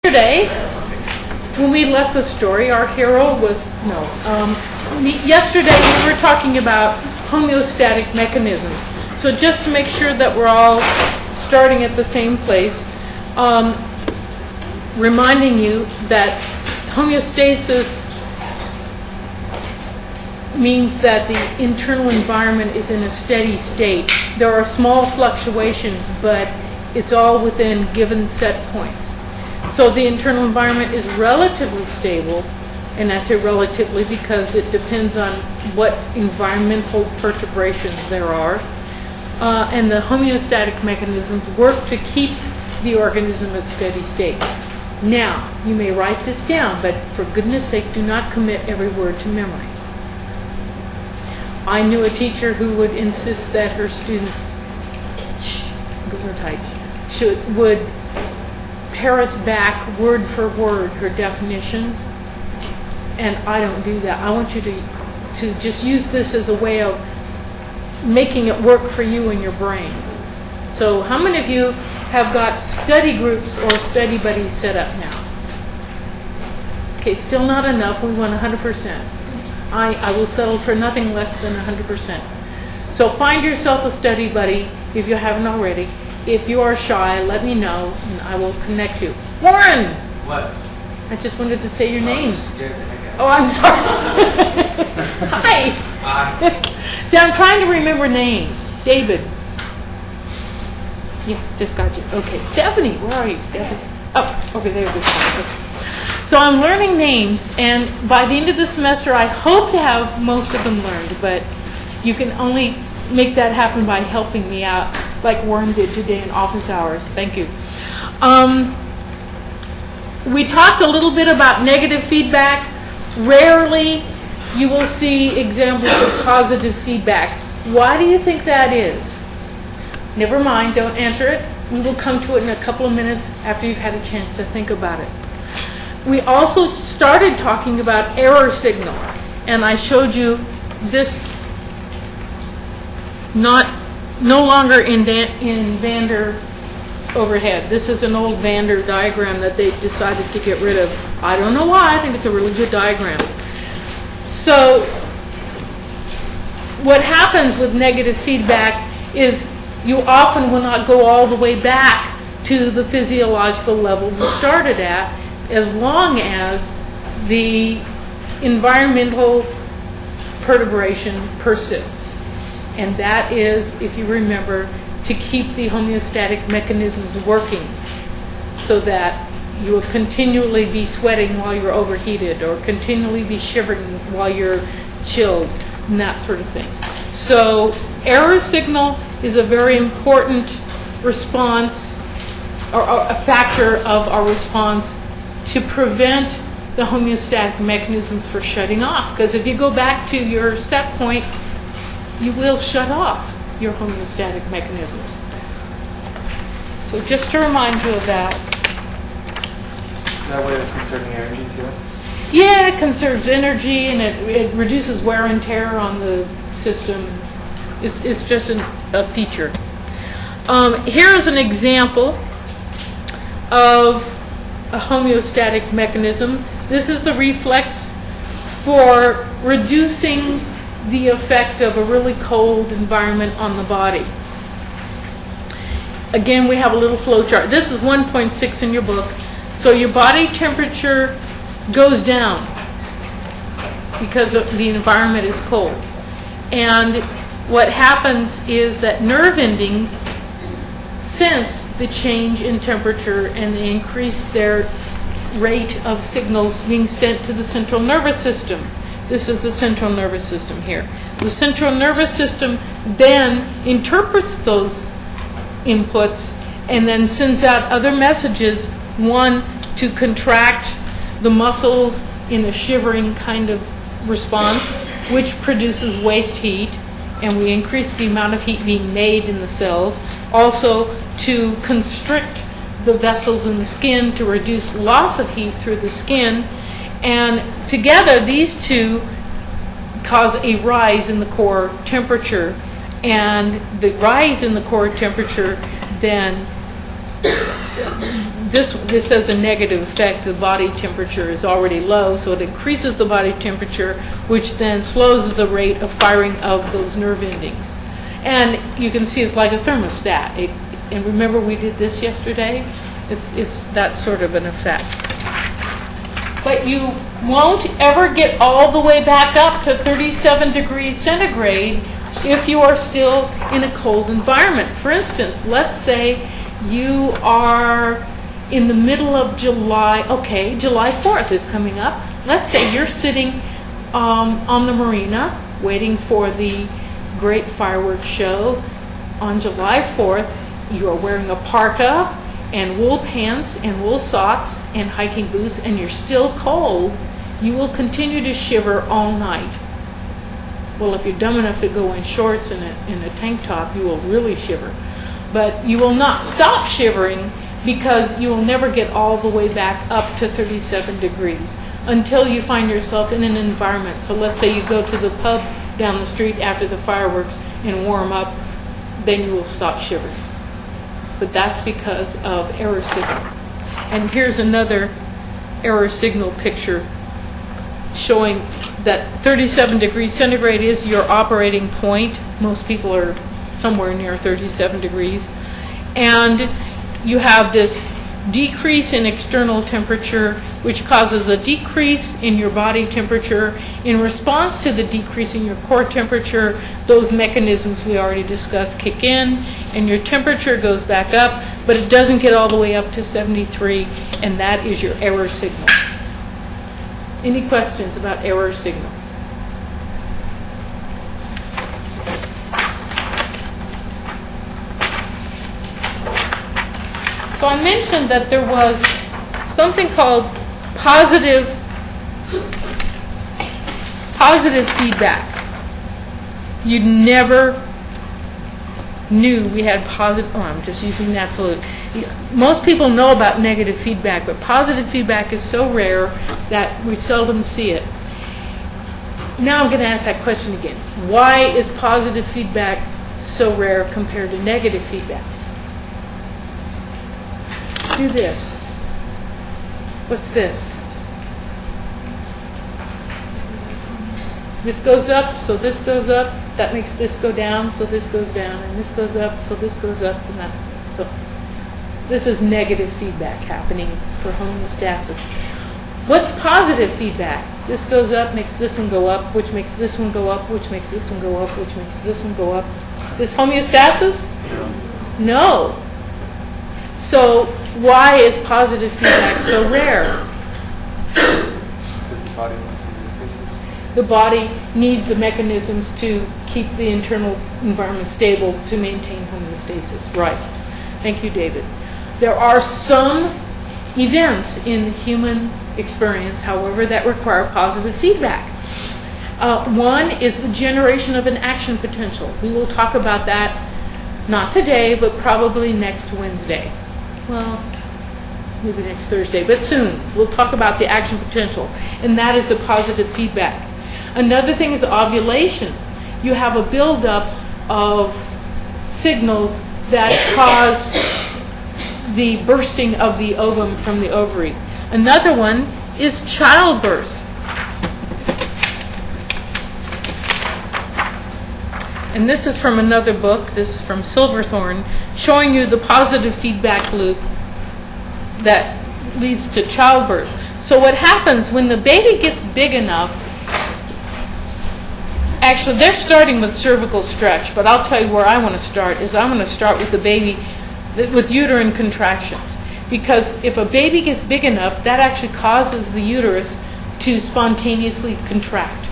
Yesterday, when we left the story, our hero was, yesterday we were talking about homeostatic mechanisms. So just to make sure that we're all starting at the same place, reminding you that homeostasis means that the internal environment is in a steady state. There are small fluctuations, but it's all within given set points. So the internal environment is relatively stable, and I say relatively because it depends on what environmental perturbations there are. And the homeostatic mechanisms work to keep the organism at steady state. Now, you may write this down, but for goodness sake, do not commit every word to memory. I knew a teacher who would insist that her students would parrot back word for word her definitions, and I don't do that. I want you to just use this as a way of making it work for you in your brain. So how many of you have got study groups or study buddies set up now? Okay, still not enough. We want 100%. I will settle for nothing less than 100%. So find yourself a study buddy if you haven't already. If you are shy, let me know, and I will connect you. Warren! What? I just wanted to say your name. Oh, I'm sorry. Hi! Hi. See, I'm trying to remember names. David. Yeah, just got you. Okay. Stephanie, where are you, Stephanie? Oh, over there. Okay. So I'm learning names, and by the end of the semester, I hope to have most of them learned, but you can only make that happen by helping me out, like Warren did today in office hours. Thank you. We talked a little bit about negative feedback. Rarely you will see examples of positive feedback. Why do you think that is? Never mind, don't answer it. We will come to it in a couple of minutes after you've had a chance to think about it. We also started talking about error signal, and I showed you this no longer in Vander overhead. This is an old Vander diagram that they decided to get rid of. I don't know why. I think it's a really good diagram. So what happens with negative feedback is you often will not go all the way back to the physiological level you started at, as long as the environmental perturbation persists. And that is, if you remember, to keep the homeostatic mechanisms working so that you will continually be sweating while you're overheated or continually be shivering while you're chilled and that sort of thing. So error signal is a very important response or a factor of our response to prevent the homeostatic mechanisms from shutting off. Because if you go back to your set point, you will shut off your homeostatic mechanisms. So just to remind you of that. Is that a way of conserving energy too? Yeah, it conserves energy, and it reduces wear and tear on the system. It's just a feature. Here is an example of a homeostatic mechanism. This is the reflex for reducing the effect of a really cold environment on the body. Again, we have a little flow chart. This is 1.6 in your book. So your body temperature goes down because the environment is cold. And what happens is that nerve endings sense the change in temperature, and they increase their rate of signals being sent to the central nervous system. This is the central nervous system here. The central nervous system then interprets those inputs and then sends out other messages, one to contract the muscles in a shivering kind of response, which produces waste heat, and we increase the amount of heat being made in the cells. Also to constrict the vessels in the skin to reduce loss of heat through the skin. And together, these two cause a rise in the core temperature, and the rise in the core temperature then this has a negative effect. The body temperature is already low, so it increases the body temperature, which then slows the rate of firing of those nerve endings. And you can see it's like a thermostat. And remember we did this yesterday? It's that sort of an effect. But you won't ever get all the way back up to 37 degrees centigrade if you are still in a cold environment. For instance, let's say you are in the middle of July. Okay, July 4th is coming up. Let's say you're sitting on the marina waiting for the great fireworks show on July 4th. You are wearing a parka and wool pants and wool socks and hiking boots, and you're still cold. You will continue to shiver all night. Well, if you're dumb enough to go in shorts and a tank top, you will really shiver. But you will not stop shivering because you will never get all the way back up to 37 degrees until you find yourself in an environment. So let's say you go to the pub down the street after the fireworks and warm up, then you will stop shivering. But that's because of error signal. And here's another error signal picture showing that 37 degrees centigrade is your operating point. Most people are somewhere near 37 degrees. And you have this decrease in external temperature, which causes a decrease in your body temperature. In response to the decrease in your core temperature, those mechanisms we already discussed kick in, and your temperature goes back up, but it doesn't get all the way up to 73, and that is your error signal. Any questions about error signal? So I mentioned that there was something called positive feedback. You never knew we had positive, I'm just using the absolute. Most people know about negative feedback, but positive feedback is so rare that we seldom see it. Now I'm going to ask that question again. Why is positive feedback so rare compared to negative feedback? Do this. What's this? This goes up, so this goes up. That makes this go down, so this goes down. And this goes up, so this goes up. And that. So this is negative feedback happening for homeostasis. What's positive feedback? This goes up, makes this one go up, which makes this one go up, which makes this one go up, which makes this one go up. Is this homeostasis? No. So why is positive feedback so rare? Because the body wants homeostasis. The body needs the mechanisms to keep the internal environment stable to maintain homeostasis. Right. Thank you, David. There are some events in the human experience, however, that require positive feedback. One is the generation of an action potential. We will talk about that not today, but probably next Wednesday. Well, maybe next Thursday, but soon. We'll talk about the action potential, and that is a positive feedback. Another thing is ovulation. You have a buildup of signals that cause the bursting of the ovum from the ovary. Another one is childbirth. And this is from another book, this is from Silverthorne, showing you the positive feedback loop that leads to childbirth. So what happens when the baby gets big enough, actually they're starting with cervical stretch, but I'll tell you where I want to start, is I'm going to start with the baby, with uterine contractions. Because if a baby gets big enough, that actually causes the uterus to spontaneously contract,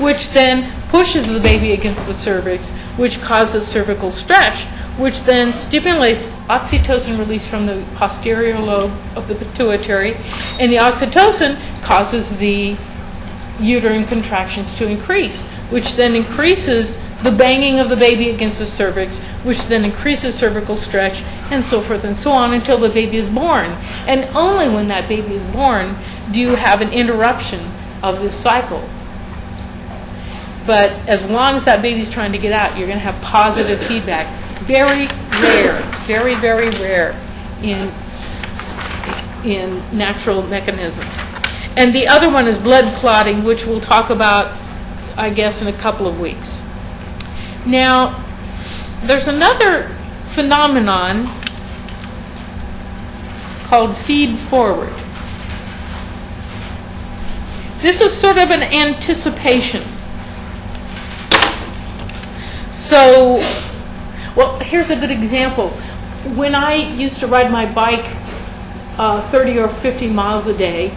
which then pushes the baby against the cervix, which causes cervical stretch, which then stimulates oxytocin release from the posterior lobe of the pituitary, and the oxytocin causes the uterine contractions to increase, which then increases the banging of the baby against the cervix, which then increases cervical stretch, and so forth and so on until the baby is born. And only when that baby is born do you have an interruption of this cycle. But as long as that baby's trying to get out, you're going to have positive feedback. Very rare, very, very rare in in natural mechanisms. And the other one is blood clotting, which we'll talk about, I guess, in a couple of weeks. Now, there's another phenomenon called feed forward. This is sort of an anticipation. So, well, here's a good example. When I used to ride my bike 30 or 50 miles a day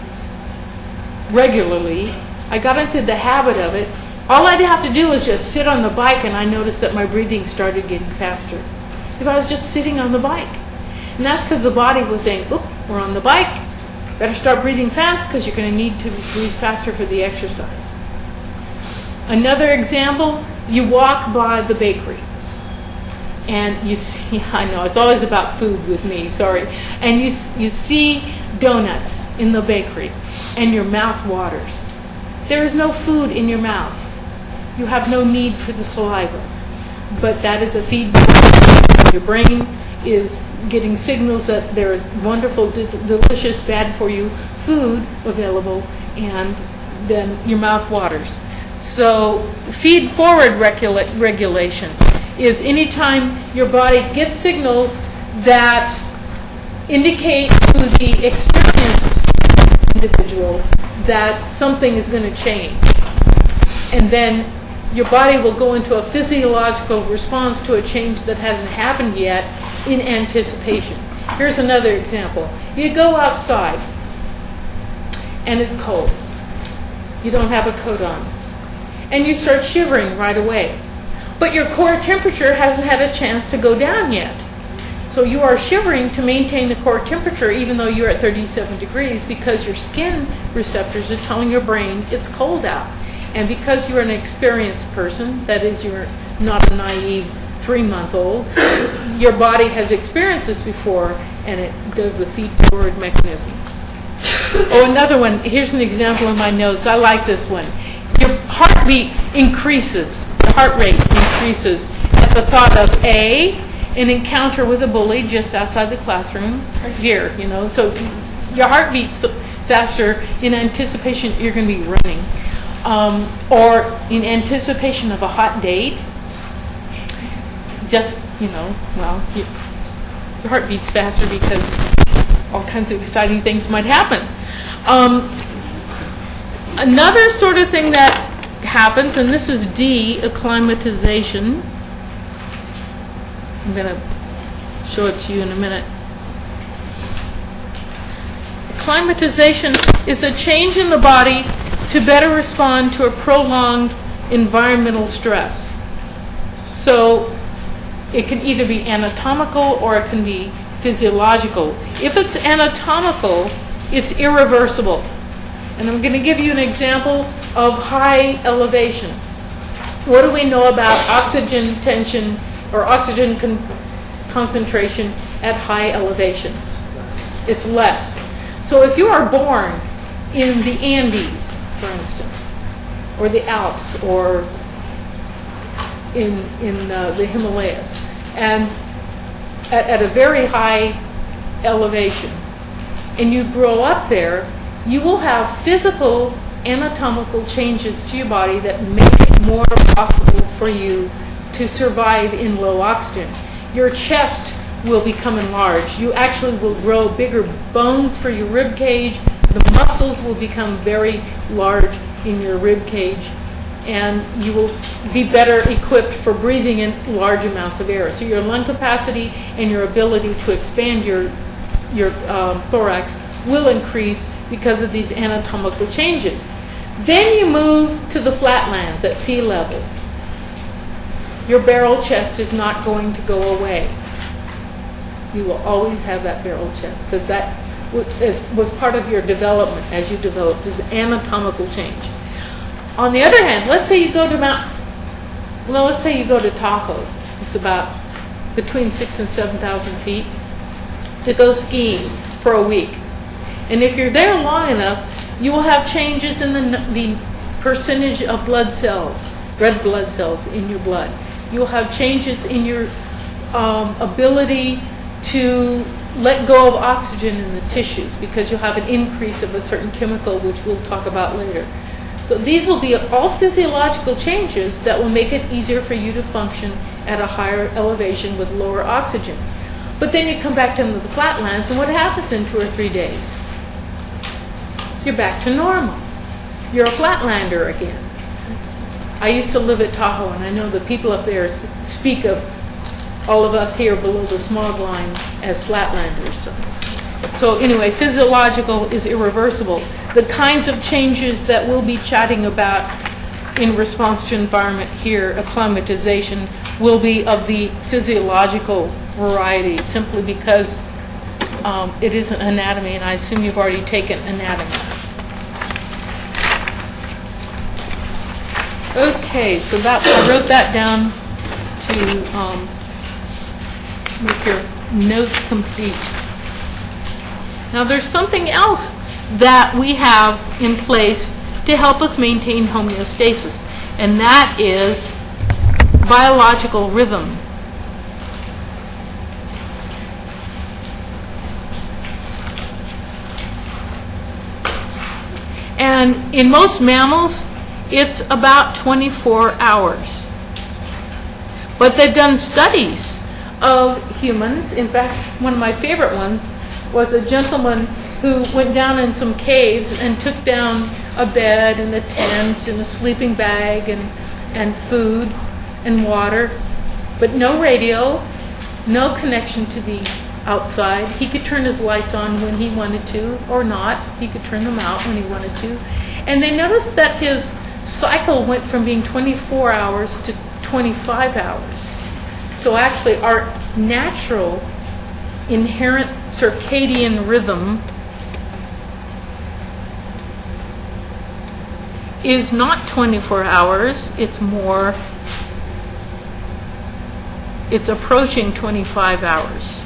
regularly, I got into the habit of it. All I'd have to do was just sit on the bike, and I noticed that my breathing started getting faster. If I was just sitting on the bike. And that's because the body was saying, oop, we're on the bike. Better start breathing fast because you're going to need to breathe faster for the exercise. Another example, you walk by the bakery. And you see, I know, it's always about food with me, sorry. And you see donuts in the bakery, and your mouth waters. There is no food in your mouth. You have no need for the saliva. But that is a feedback. Your brain is getting signals that there is wonderful, delicious, bad-for-you food available, and then your mouth waters. So feed-forward regulation is anytime your body gets signals that indicate to the experienced individual that something is going to change. And then your body will go into a physiological response to a change that hasn't happened yet in anticipation. Here's another example. You go outside and it's cold. You don't have a coat on. And you start shivering right away. But your core temperature hasn't had a chance to go down yet. So you are shivering to maintain the core temperature even though you're at 37 degrees because your skin receptors are telling your brain it's cold out. And because you're an experienced person, that is, you're not a naive 3-month-old, your body has experienced this before and it does the feed-forward mechanism. Oh, another one. Here's an example in my notes. I like this one. Your heartbeat increases, the heart rate increases at the thought of A, an encounter with a bully just outside the classroom, or fear, you know. So your heart beats faster in anticipation you're going to be running. Or in anticipation of a hot date, just, you know, well, your heart beats faster because all kinds of exciting things might happen. Another sort of thing that happens, and this is D, acclimatization. I'm going to show it to you in a minute. Acclimatization is a change in the body to better respond to a prolonged environmental stress. So it can either be anatomical or it can be physiological. If it's anatomical, it's irreversible. And I'm going to give you an example of high elevation. What do we know about oxygen tension or oxygen concentration at high elevations? It's less. So if you are born in the Andes, for instance, or the Alps, or in the Himalayas, and at a very high elevation, and you grow up there, you will have physical, anatomical changes to your body that make it more possible for you to survive in low oxygen. Your chest will become enlarged. You actually will grow bigger bones for your rib cage. The muscles will become very large in your rib cage, and you will be better equipped for breathing in large amounts of air. So your lung capacity and your ability to expand your thorax will increase because of these anatomical changes. Then you move to the flatlands at sea level. Your barrel chest is not going to go away. You will always have that barrel chest because that was part of your development as you developed, this anatomical change. On the other hand, let's say you go to let's say you go to Tahoe. It's about between 6,000 and 7,000 feet to go skiing for a week. And if you're there long enough, you will have changes in the percentage of blood cells, red blood cells in your blood. You will have changes in your ability to let go of oxygen in the tissues because you'll have an increase of a certain chemical, which we'll talk about later. So these will be all physiological changes that will make it easier for you to function at a higher elevation with lower oxygen. But then you come back down to the flatlands, and what happens in 2 or 3 days? You're back to normal. You're a flatlander again. I used to live at Tahoe, and I know the people up there speak of all of us here below the smog line as flatlanders. So anyway, physiological is irreversible. The kinds of changes that we'll be chatting about in response to environment here, acclimatization, will be of the physiological variety, simply because it isn't anatomy, and I assume you've already taken anatomy. Okay, so that I wrote that down to make your notes complete. Now there's something else that we have in place to help us maintain homeostasis, and that is biological rhythm. And in most mammals, it's about 24 hours. But they've done studies of humans. In fact, one of my favorite ones was a gentleman who went down in some caves and took down a bed and a tent and a sleeping bag and food and water, but no radio, no connection to the outside. He could turn his lights on when he wanted to or not. He could turn them out when he wanted to. And they noticed that his cycle went from being 24 hours to 25 hours. So actually our natural inherent circadian rhythm is not 24 hours, it's approaching 25 hours.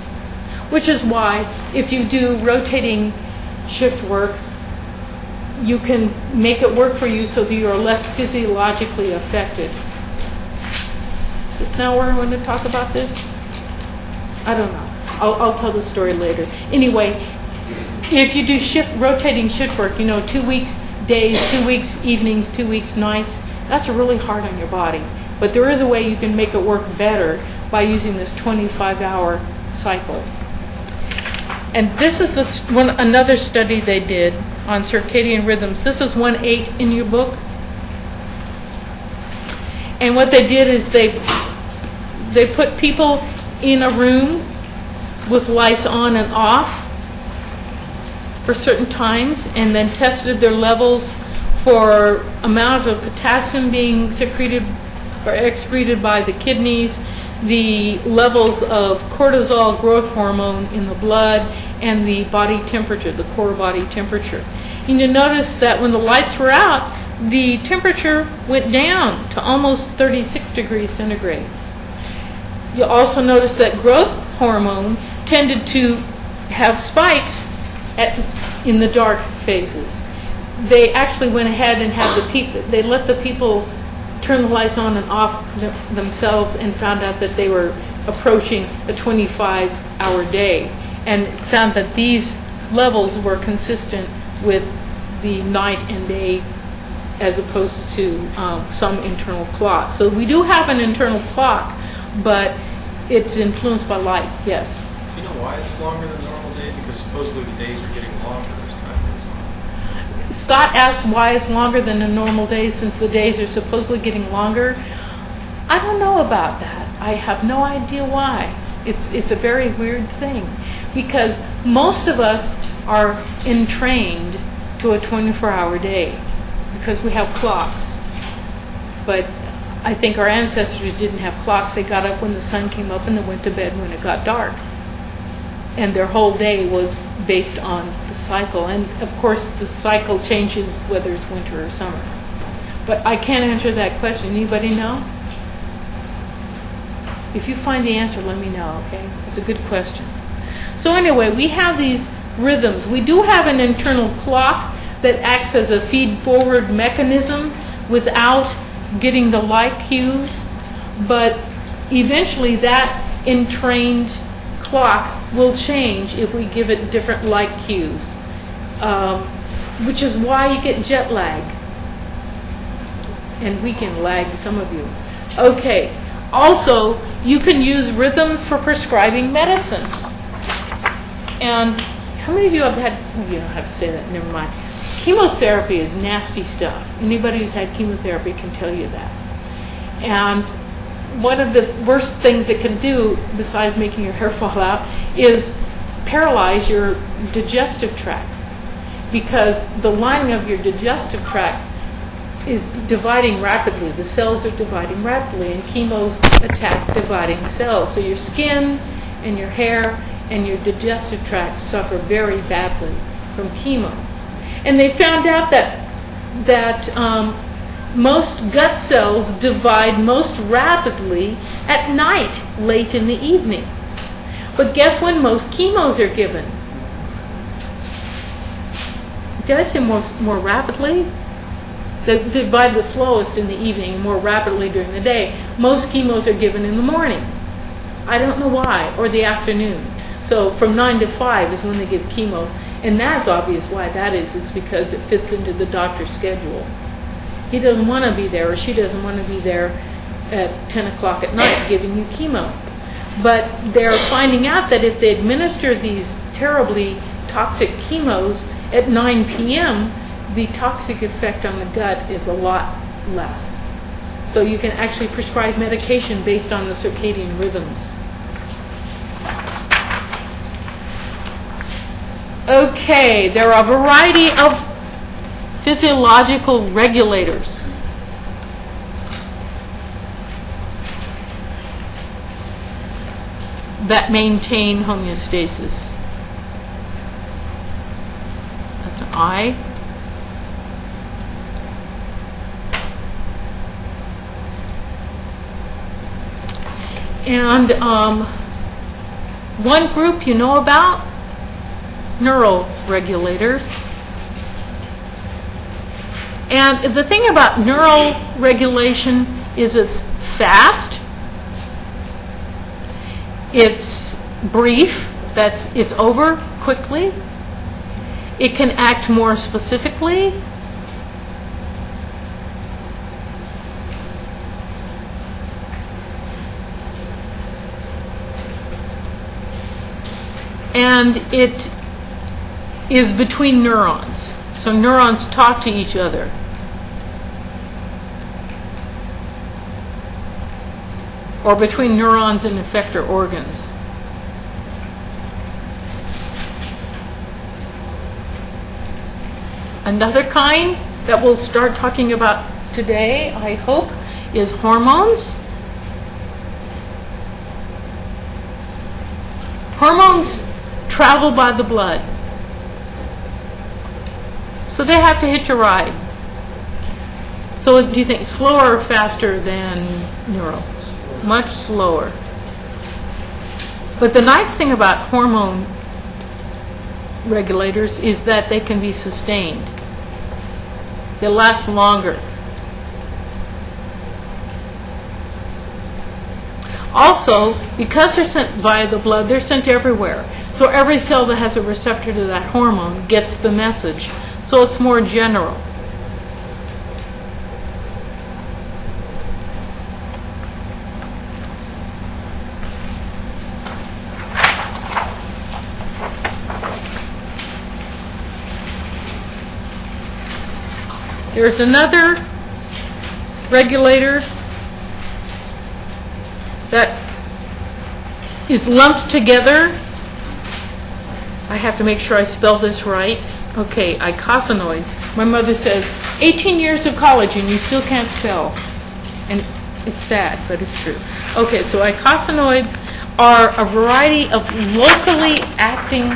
Which is why if you do rotating shift work, you can make it work for you so that you're less physiologically affected. Is this now where I want to talk about this? I don't know. I'll tell the story later. Anyway, if you do rotating shift work, 2 weeks days, 2 weeks evenings, 2 weeks nights, that's really hard on your body. But there is a way you can make it work better by using this 25-hour cycle. And this is another study they did on circadian rhythms. This is 1.8 in your book. And what they did is they put people in a room with lights on and off for certain times, and then tested their levels for amount of potassium being secreted or excreted by the kidneys, the levels of cortisol growth hormone in the blood, and the body temperature, the core body temperature. And you notice that when the lights were out, the temperature went down to almost 36 degrees centigrade. You also notice that growth hormone tended to have spikes in the dark phases. They actually went ahead and had they let the people turn the lights on and off themselves, and found out that they were approaching a 25-hour day, and found that these levels were consistent with the night and day as opposed to some internal clock. So we do have an internal clock, but it's influenced by light, yes. Do you know why it's longer than the normal day? Because supposedly the days are getting longer as time goes on. Scott asked why it's longer than a normal day since the days are supposedly getting longer. I don't know about that. I have no idea why. It's a very weird thing, because most of us are entrained to a 24-hour day because we have clocks. But I think our ancestors didn't have clocks. They got up when the sun came up and they went to bed when it got dark. And their whole day was based on the cycle. And of course the cycle changes whether it's winter or summer. But I can't answer that question. Anybody know? If you find the answer, let me know, okay? It's a good question. So anyway, we have these rhythms. We do have an internal clock that acts as a feed-forward mechanism without getting the light cues, but eventually that entrained clock will change if we give it different light cues, which is why you get jet lag. And weekend lag, some of you. Okay. Also, you can use rhythms for prescribing medicine. And how many of you have had, you don't have to say that, never mind. Chemotherapy is nasty stuff. Anybody who's had chemotherapy can tell you that. And one of the worst things it can do, besides making your hair fall out, is paralyze your digestive tract. Because the lining of your digestive tract is dividing rapidly. The cells are dividing rapidly, and chemos attack dividing cells. So your skin and your hair and your digestive tract suffer very badly from chemo. And they found out that most gut cells divide most rapidly at night, late in the evening. But guess when most chemos are given? Did I say more rapidly? They divide the slowest in the evening and more rapidly during the day. Most chemos are given in the morning. I don't know why, or the afternoon. So from 9 to 5 is when they give chemos. And that's obvious why that is because it fits into the doctor's schedule. He doesn't want to be there, or she doesn't want to be there at 10 o'clock at night giving you chemo. But they're finding out that if they administer these terribly toxic chemos at 9 p.m., the toxic effect on the gut is a lot less. So you can actually prescribe medication based on the circadian rhythms. Okay, there are a variety of physiological regulators. That maintain homeostasis. That's an I. And one group you know about, neural regulators. And the thing about neural regulation is it's fast, it's brief, it's over quickly, it can act more specifically, and it is between neurons. So neurons talk to each other. Or between neurons and effector organs. Another kind that we'll start talking about today, I hope, is hormones. Hormones travel by the blood. So they have to hitch a ride. So do you think slower or faster than neural? Much slower. But the nice thing about hormone regulators is that they can be sustained. They last longer. Also, because they're sent via the blood, they're sent everywhere. So every cell that has a receptor to that hormone gets the message. So it's more general. There's another regulator that is lumped together. I have to make sure I spell this right. Okay, icosanoids. My mother says, 18 years of college and you still can't spell. And it's sad, but it's true. Okay, so icosanoids are a variety of locally acting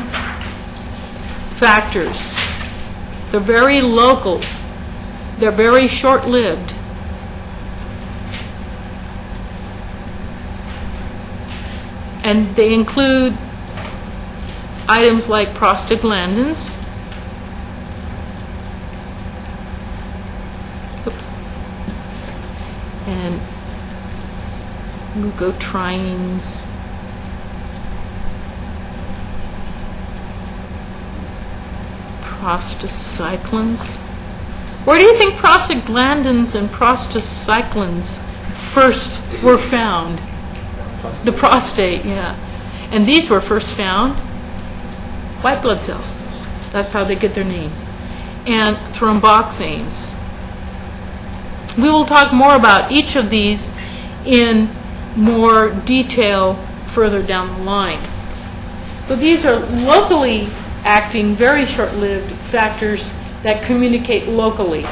factors. They're very local. They're very short-lived. And they include items like prostaglandins, and leukotrienes, prostacyclins. Where do you think prostaglandins and prostacyclins first were found? The prostate, yeah. And these were first found white blood cells. That's how they get their names. And thromboxanes. We will talk more about each of these in more detail further down the line. So these are locally acting, very short-lived factors that communicate locally.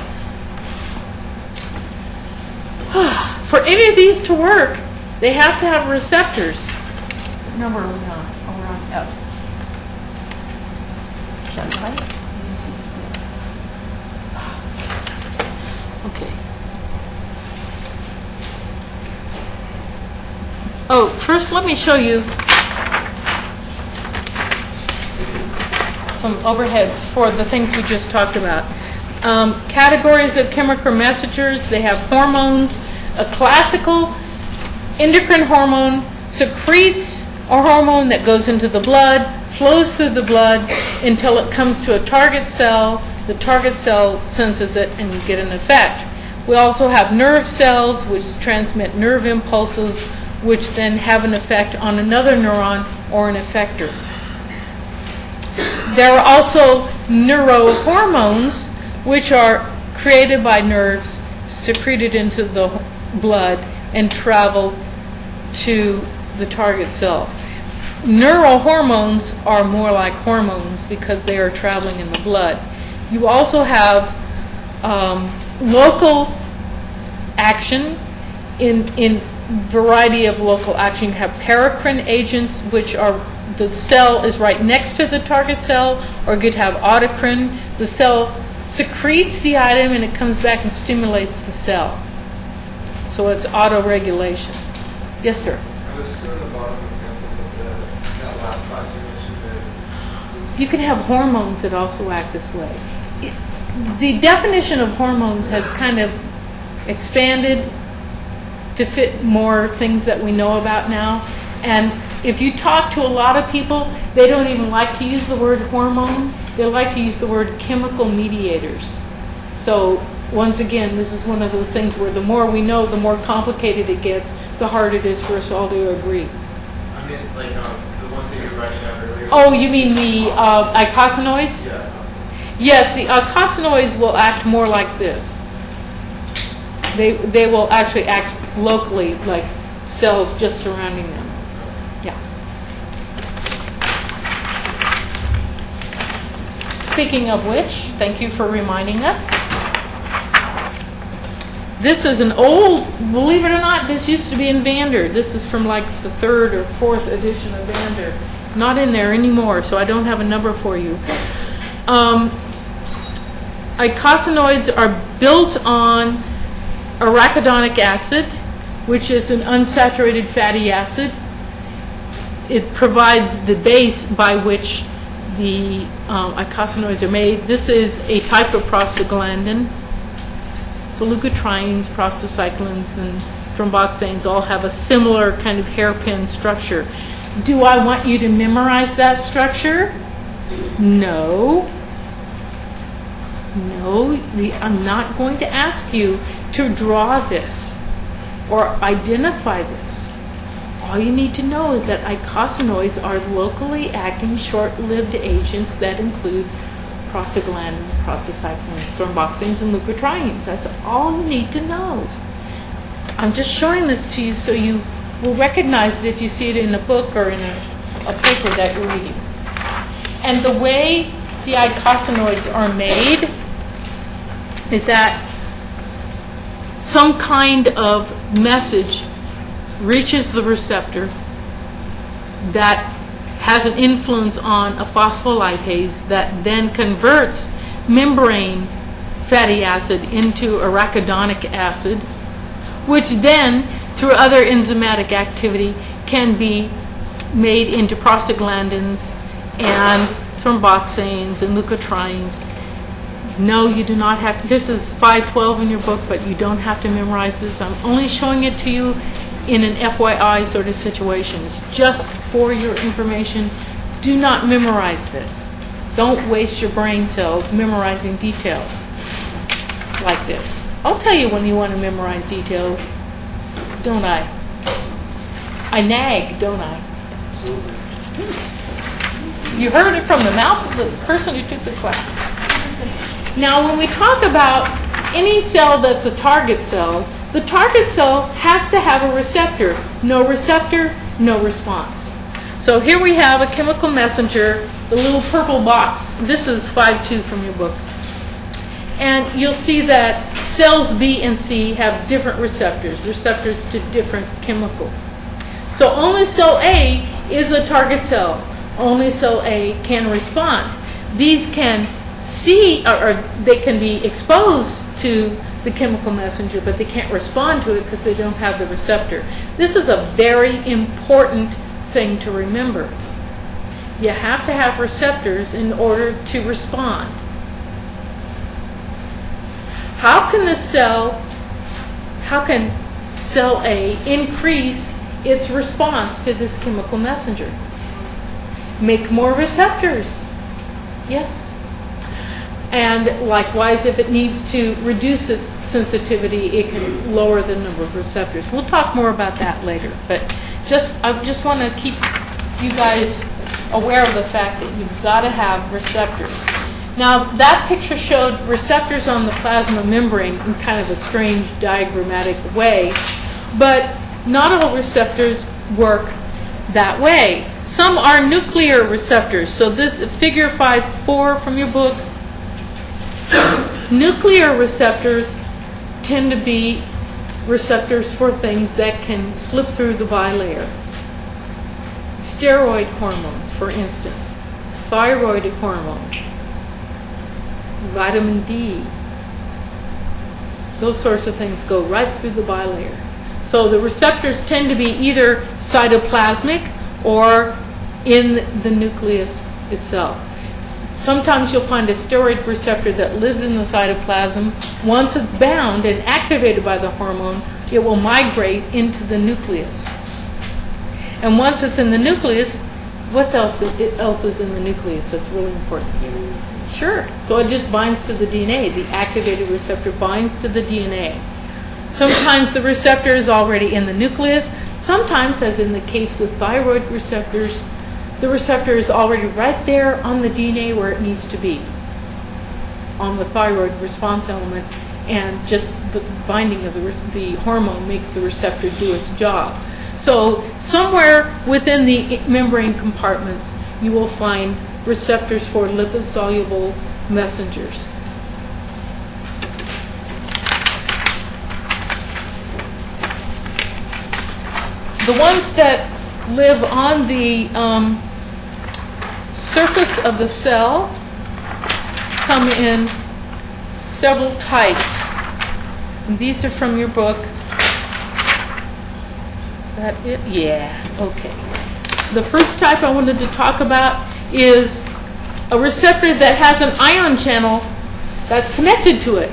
For any of these to work, they have to have receptors. What number are we on? Oh, we're on F. Is that right? Okay. Oh, first let me show you some overheads for the things we just talked about. Categories of chemical messengers, they have hormones. A classical endocrine hormone secretes a hormone that goes into the blood, flows through the blood until it comes to a target cell. The target cell senses it and you get an effect. We also have nerve cells which transmit nerve impulses which then have an effect on another neuron or an effector. There are also neurohormones which are created by nerves, secreted into the blood, and travel to the target cell. Neurohormones are more like hormones because they are traveling in the blood. You also have local action in variety of local action. You have paracrine agents, which are the cell is right next to the target cell, or you could have autocrine. The cell secretes the item and it comes back and stimulates the cell. So it's autoregulation. Yes, sir? Are those two at the bottom examples of that last class you mentioned? You can have hormones that also act this way. The definition of hormones has kind of expanded to fit more things that we know about now. And if you talk to a lot of people, they don't even like to use the word hormone. They like to use the word chemical mediators. So once again, this is one of those things where the more we know, the more complicated it gets, the harder it is for us all to agree. I mean, like the ones that you were writing down earlier. Oh, you mean the eicosanoids? Yeah. Yes, the eicosanoids will act more like this. They will actually act locally, like cells just surrounding them. Yeah. Speaking of which, thank you for reminding us. This is an old, believe it or not, this used to be in Vander. This is from like the 3rd or 4th edition of Vander. Not in there anymore, so I don't have a number for you. Eicosanoids are built on arachidonic acid, which is an unsaturated fatty acid. It provides the base by which the eicosanoids are made. This is a type of prostaglandin. So leukotrienes, prostacyclins, and thromboxanes all have a similar kind of hairpin structure. Do I want you to memorize that structure? No. No, I'm not going to ask you to draw this or identify this. All you need to know is that eicosanoids are locally acting short-lived agents that include prostaglandins, prostacyclins, thromboxanes, and leukotrienes. That's all you need to know. I'm just showing this to you so you will recognize it if you see it in a book or in a paper that you're reading. And the way the eicosanoids are made is that some kind of message reaches the receptor that has an influence on a phospholipase that then converts membrane fatty acid into arachidonic acid, which then, through other enzymatic activity, can be made into prostaglandins and thromboxanes and leukotrienes. No, you do not have, this is 512 in your book, but you don't have to memorize this. I'm only showing it to you in an FYI sort of situation. It's just for your information. Do not memorize this. Don't waste your brain cells memorizing details like this. I'll tell you when you want to memorize details, don't I? I nag, don't I? You heard it from the mouth of the person who took the class. Now, when we talk about any cell that's a target cell, the target cell has to have a receptor. No receptor, no response. So here we have a chemical messenger, the little purple box. This is 5.2 from your book. And you'll see that cells B and C have different receptors to different chemicals. So only cell A is a target cell. Only cell A can respond. These can see, or they can be exposed to the chemical messenger, but they can't respond to it because they don't have the receptor. This is a very important thing to remember. You have to have receptors in order to respond. How can cell A increase its response to this chemical messenger? Make more receptors. Yes. And likewise, if it needs to reduce its sensitivity, it can lower the number of receptors. We'll talk more about that later. But I just want to keep you guys aware of the fact that you've got to have receptors. Now, that picture showed receptors on the plasma membrane in kind of a strange diagrammatic way, but not all receptors work that way. Some are nuclear receptors. So this figure 5.4 from your book, nuclear receptors tend to be receptors for things that can slip through the bilayer. Steroid hormones, for instance, thyroid hormone, vitamin D, those sorts of things go right through the bilayer. So the receptors tend to be either cytoplasmic or in the nucleus itself. Sometimes you'll find a steroid receptor that lives in the cytoplasm. Once it's bound and activated by the hormone, it will migrate into the nucleus. And once it's in the nucleus, what else is in the nucleus? That's really important. Sure. So it just binds to the DNA. The activated receptor binds to the DNA. Sometimes the receptor is already in the nucleus. Sometimes, as in the case with thyroid receptors, the receptor is already right there on the DNA where it needs to be, on the thyroid response element, and just the binding of the hormone makes the receptor do its job. So somewhere within the membrane compartments, you will find receptors for lipid-soluble messengers. The ones that live on the surface of the cell come in several types. And these are from your book. Is that it? Yeah, okay. The first type I wanted to talk about is a receptor that has an ion channel that's connected to it.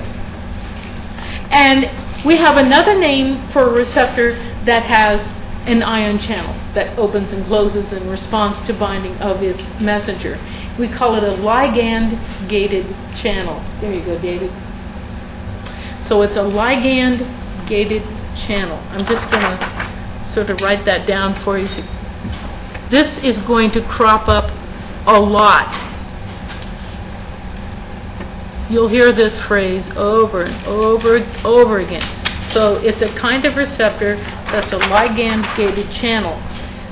And we have another name for a receptor that has an ion channel that opens and closes in response to binding of its messenger. We call it a ligand-gated channel. There you go, David. So it's a ligand-gated channel. I'm just going to sort of write that down for you. This is going to crop up a lot. You'll hear this phrase over and over again. So it's a kind of receptor that's a ligand-gated channel.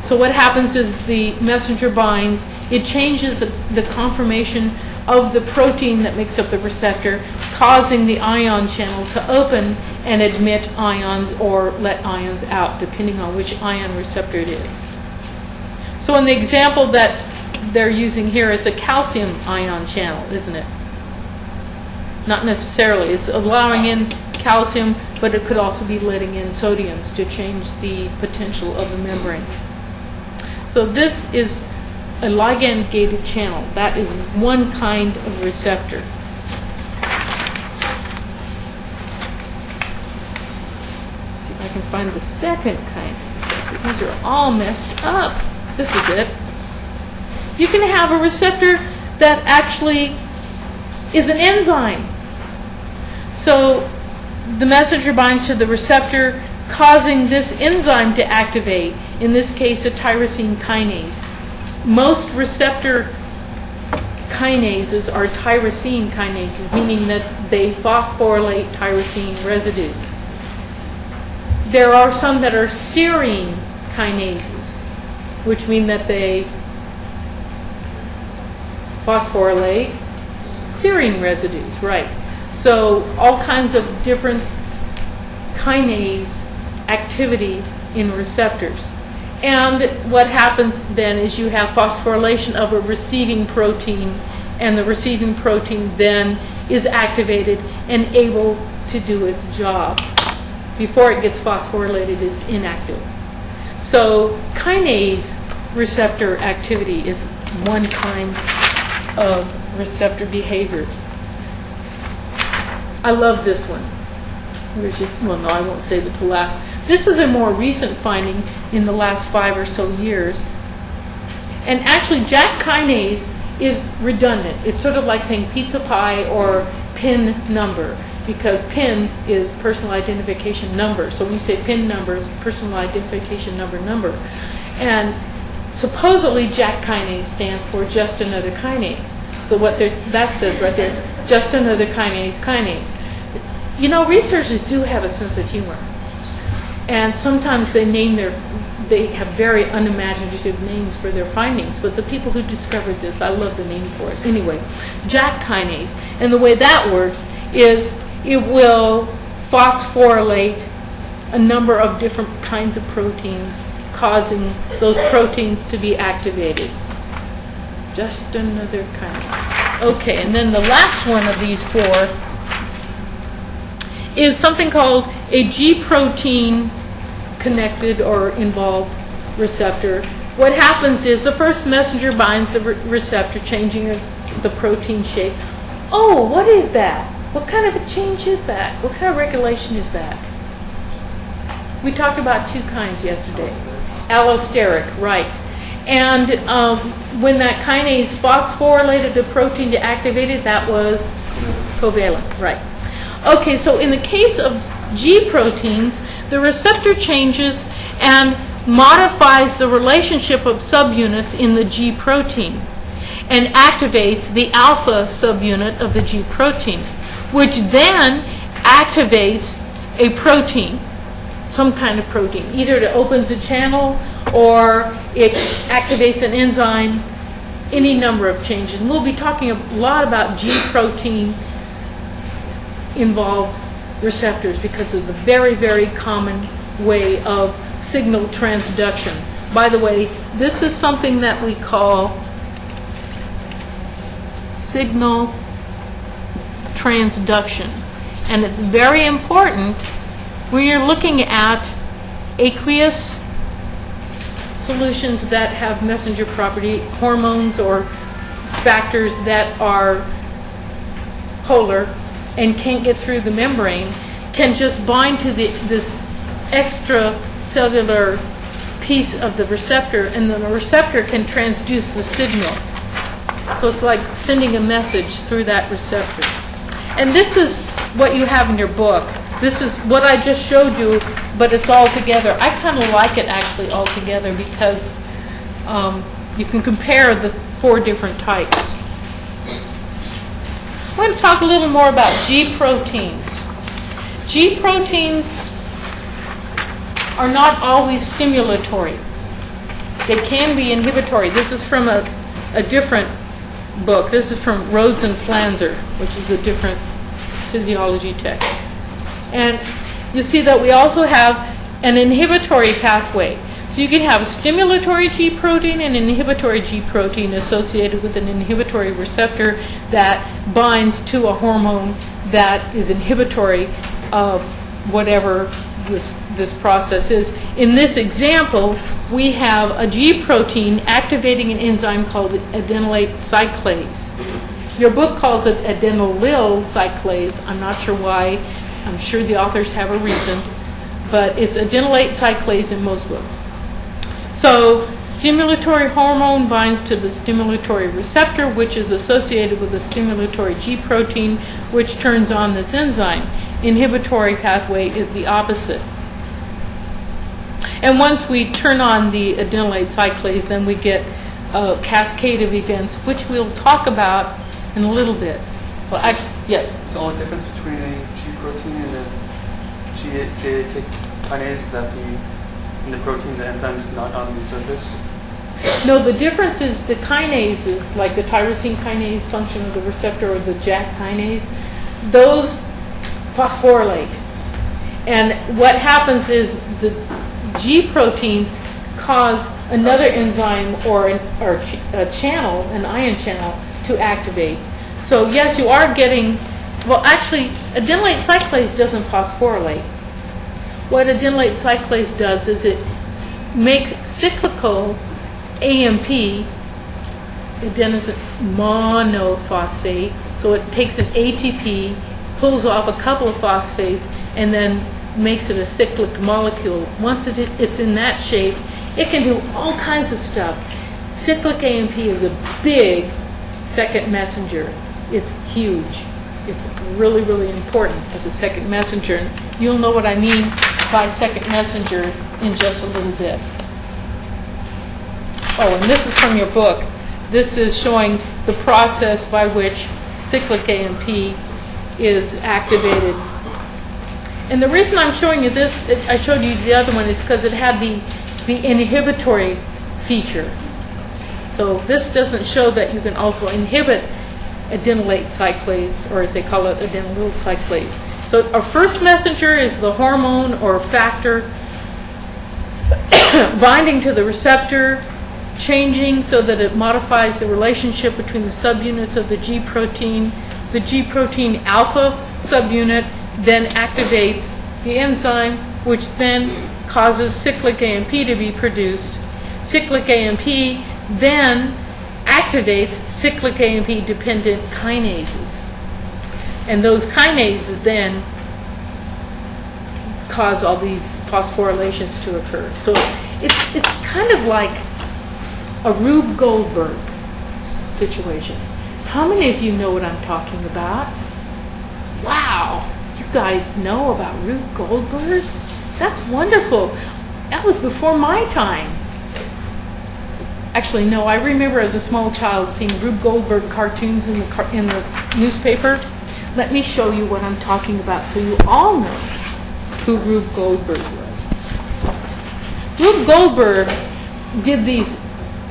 So what happens is the messenger binds, it changes the conformation of the protein that makes up the receptor, causing the ion channel to open and admit ions or let ions out, depending on which ion receptor it is. So in the example that they're using here, it's a calcium ion channel, isn't it? Not necessarily. It's allowing in calcium, but it could also be letting in sodiums to change the potential of the membrane. So this is a ligand-gated channel. That is one kind of receptor. Let's see if I can find the second kind of receptor. These are all messed up. This is it. You can have a receptor that actually is an enzyme. So the messenger binds to the receptor, causing this enzyme to activate, in this case a tyrosine kinase. Most receptor kinases are tyrosine kinases, meaning that they phosphorylate tyrosine residues. There are some that are serine kinases, which mean that they phosphorylate serine residues, right. So all kinds of different kinase activity in receptors. And what happens then is you have phosphorylation of a receiving protein, and the receiving protein then is activated and able to do its job. Before it gets phosphorylated, it's inactive. So kinase receptor activity is one kind of receptor behavior. I love this one. Well, no, I won't save it to last. This is a more recent finding in the last 5 or so years. And actually, JAK kinase is redundant. It's sort of like saying pizza pie or PIN number, because PIN is personal identification number. So when you say PIN number, it's personal identification number. And supposedly, JAK kinase stands for just another kinase. So what that says right there is just another kinase. You know, researchers do have a sense of humor. And sometimes they have very unimaginative names for their findings. But the people who discovered this, I love the name for it. Anyway, JAK kinase. And the way that works is it will phosphorylate a number of different kinds of proteins, causing those proteins to be activated. Just another kinase. Okay, and then the last one of these 4 is something called a G protein connected or involved receptor. What happens is the first messenger binds the receptor, changing the protein shape. Oh, what is that? What kind of a change is that? What kind of regulation is that? We talked about 2 kinds yesterday. Allosteric, right. And when that kinase phosphorylated the protein to activate it, that was covalent, right. Okay, so in the case of G proteins, the receptor changes and modifies the relationship of subunits in the G protein and activates the alpha subunit of the G protein, which then activates a protein, some kind of protein. Either it opens a channel or it activates an enzyme, any number of changes. And we'll be talking a lot about G protein involved receptors because of the very, very common way of signal transduction. By the way, this is something that we call signal transduction. And it's very important when you're looking at aqueous solutions that have messenger property, hormones or factors that are polar and can't get through the membrane, can just bind to this extracellular piece of the receptor, and the receptor can transduce the signal. So it's like sending a message through that receptor. And this is what you have in your book. This is what I just showed you, but it's all together. I kind of like it actually all together because you can compare the 4 different types. I'm going to talk a little more about G proteins. G proteins are not always stimulatory. They can be inhibitory. This is from a different book. This is from Rhodes and Flanzer, which is a different physiology text. And you see that we also have an inhibitory pathway. So you can have a stimulatory G protein and an inhibitory G protein associated with an inhibitory receptor that binds to a hormone that is inhibitory of whatever this process is. In this example, we have a G protein activating an enzyme called adenylate cyclase. Your book calls it adenylyl cyclase. I'm not sure why. I'm sure the authors have a reason. But it's adenylate cyclase in most books. So stimulatory hormone binds to the stimulatory receptor, which is associated with the stimulatory G protein, which turns on this enzyme. Inhibitory pathway is the opposite. And once we turn on the adenylate cyclase, then we get a cascade of events, which we'll talk about in a little bit. Well, actually, yes? Is the only difference between a G protein and a GAK kinase that in the protein, the enzyme is not on the surface? No, the difference is the kinases, like the tyrosine kinase function of the receptor or the JAK kinase, those phosphorylate. And what happens is the G proteins cause another enzyme or a channel, an ion channel, to activate. So yes, you are getting, well actually, adenylate cyclase doesn't phosphorylate. What adenylate cyclase does is it makes cyclical AMP, adenosine monophosphate, so it takes an ATP, pulls off a couple of phosphates, and then makes it a cyclic molecule. Once it's in that shape, it can do all kinds of stuff. Cyclic AMP is a big second messenger. It's huge. It's really, really important as a second messenger. And you'll know what I mean by second messenger in just a little bit. Oh, and this is from your book. This is showing the process by which cyclic AMP is activated. And the reason I'm showing you this, I showed you the other one, is because it had the inhibitory feature. So this doesn't show that you can also inhibit adenylate cyclase, or as they call it, adenylyl cyclase. So our first messenger is the hormone or factor binding to the receptor, changing so that it modifies the relationship between the subunits of the G protein. The G protein alpha subunit then activates the enzyme, which then causes cyclic AMP to be produced. Cyclic AMP then activates cyclic AMP dependent kinases. And those kinases then cause all these phosphorylations to occur. So it's kind of like a Rube Goldberg situation. How many of you know what I'm talking about? Wow, you guys know about Rube Goldberg? That's wonderful. That was before my time. Actually, no, I remember as a small child seeing Rube Goldberg cartoons in the newspaper. Let me show you what I'm talking about so you all know who Rube Goldberg was. Rube Goldberg did these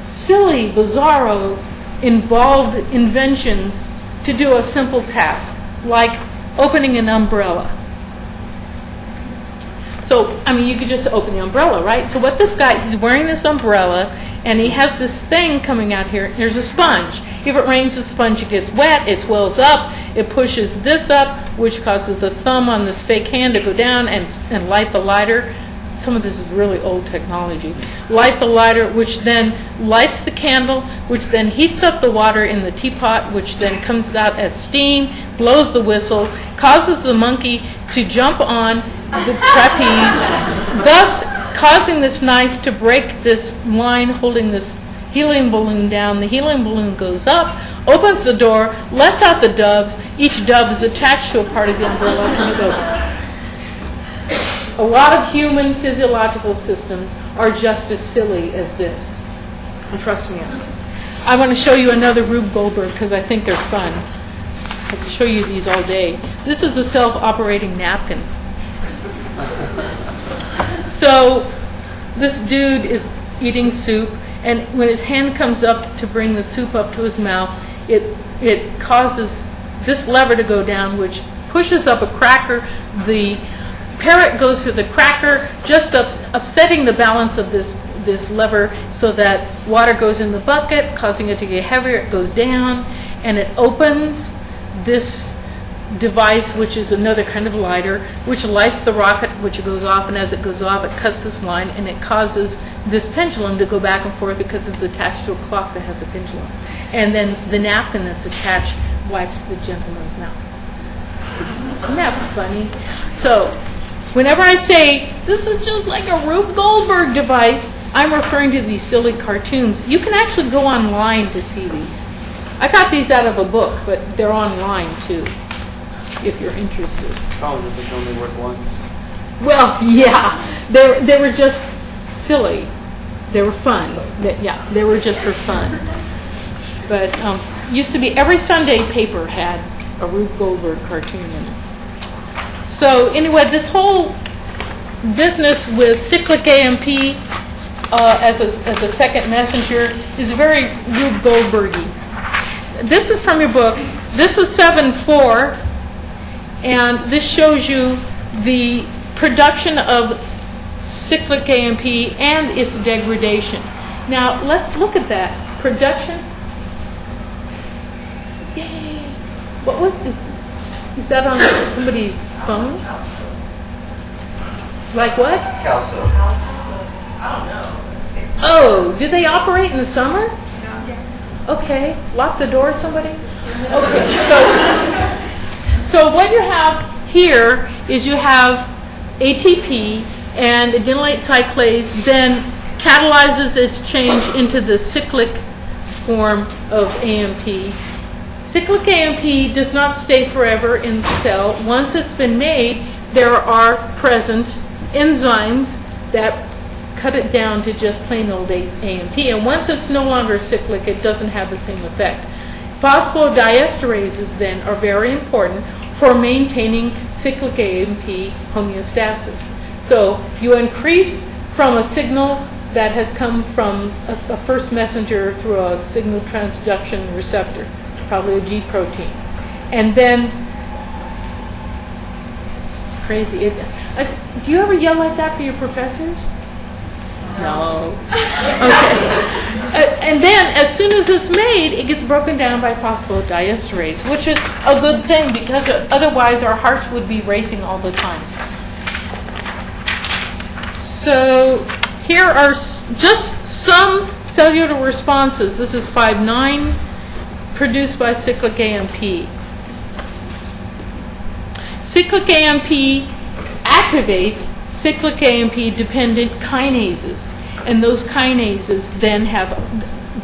silly, bizarro, involved inventions to do a simple task, like opening an umbrella. So, I mean, you could just open the umbrella, right? So what this guy, he's wearing this umbrella, and he has this thing coming out here. There's a sponge. If it rains, the sponge gets wet, it swells up, it pushes this up, which causes the thumb on this fake hand to go down and light the lighter. Some of this is really old technology. Light the lighter, which then lights the candle, which then heats up the water in the teapot, which then comes out as steam, blows the whistle, causes the monkey to jump on the trapeze, thus causing this knife to break this line holding this helium balloon down. The helium balloon goes up, opens the door, lets out the doves. Each dove is attached to a part of the umbrella, and it opens. A lot of human physiological systems are just as silly as this. And trust me on this. I want to show you another Rube Goldberg because I think they're fun. I can show you these all day. This is a self-operating napkin. So this dude is eating soup, and when his hand comes up to bring the soup up to his mouth, it causes this lever to go down, which pushes up a cracker. The parrot goes through the cracker, just upsetting the balance of this lever so that water goes in the bucket, causing it to get heavier. It goes down, and it opens this device, which is another kind of lighter, which lights the rocket, which goes off, and as it goes off, it cuts this line, and it causes this pendulum to go back and forth because it's attached to a clock that has a pendulum. And then the napkin that's attached wipes the gentleman's mouth. Isn't that funny? So whenever I say, this is just like a Rube Goldberg device, I'm referring to these silly cartoons. You can actually go online to see these. I got these out of a book, but they're online too, if you're interested. Problem is they can only work once. Well, yeah, they were just silly. They were fun. They were just for fun. But used to be every Sunday paper had a Rube Goldberg cartoon in it. So anyway, this whole business with cyclic AMP as a second messenger is very Rube Goldberg-y. This is from your book. This is 7.4, and this shows you the production of cyclic AMP and its degradation. Now let's look at that. Production. Yay! What was this? Is that on somebody's phone? Like what? Calso. Oh, do they operate in the summer? Okay. Lock the door, somebody? Okay. So what you have here is you have ATP, and adenylate cyclase then catalyzes its change into the cyclic form of AMP. Cyclic AMP does not stay forever in the cell. Once it's been made, there are present enzymes that cut it down to just plain old AMP. And once it's no longer cyclic, it doesn't have the same effect. Phosphodiesterases then are very important for maintaining cyclic AMP homeostasis. So you increase from a signal that has come from a first messenger through a signal transduction receptor, probably a G protein. And then, it's crazy. Do you ever yell like that for your professors? No. Okay. And then, as soon as it's made, it gets broken down by phosphodiesterase, which is a good thing because otherwise our hearts would be racing all the time. So here are just some cellular responses. This is 5.9 produced by cyclic AMP. Cyclic AMP activates cyclic AMP dependent kinases, and those kinases then have,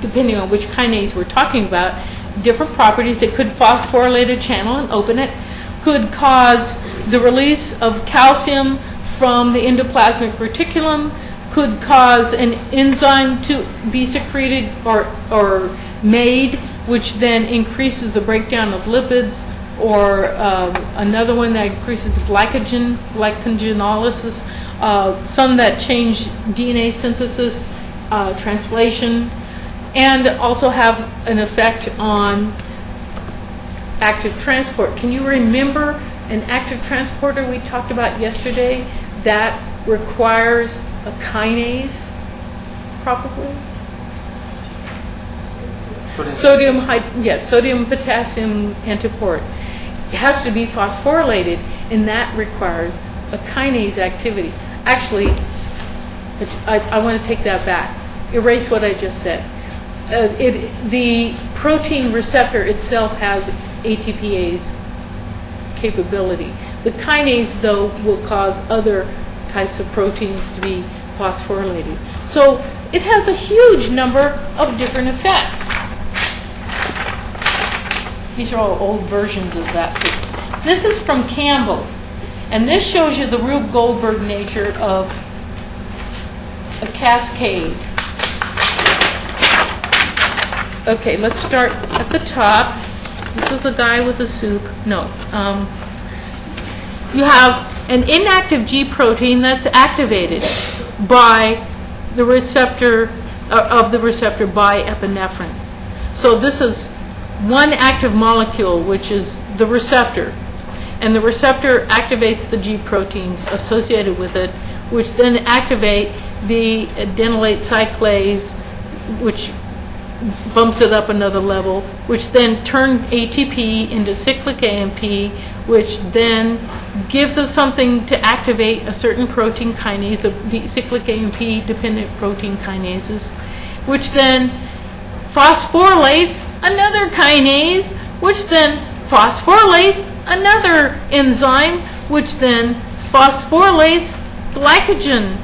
depending on which kinase we're talking about, different properties. It could phosphorylate a channel and open it, could cause the release of calcium from the endoplasmic reticulum, could cause an enzyme to be secreted or made, which then increases the breakdown of lipids, or another one that increases glycogenolysis, some that change DNA synthesis, translation, and also have an effect on active transport. Can you remember an active transporter we talked about yesterday that requires a kinase, probably? Sodium potassium antiport. It has to be phosphorylated, and that requires a kinase activity. Actually, I want to take that back. Erase what I just said. The protein receptor itself has ATPase capability. The kinase, though, will cause other types of proteins to be phosphorylated. So it has a huge number of different effects. These are all old versions of that. This is from Campbell, and this shows you the Rube Goldberg nature of a cascade. Okay, let's start at the top. This is the guy with the soup. No. You have an inactive G protein that's activated by the receptor of the receptor by epinephrine. So this is one active molecule, which is the receptor, and the receptor activates the G proteins associated with it, which then activate the adenylate cyclase, which bumps it up another level, which then turn ATP into cyclic AMP, which then gives us something to activate a certain protein kinase, the cyclic AMP dependent protein kinases, which then phosphorylates another kinase, which then phosphorylates another enzyme, which then phosphorylates glycogen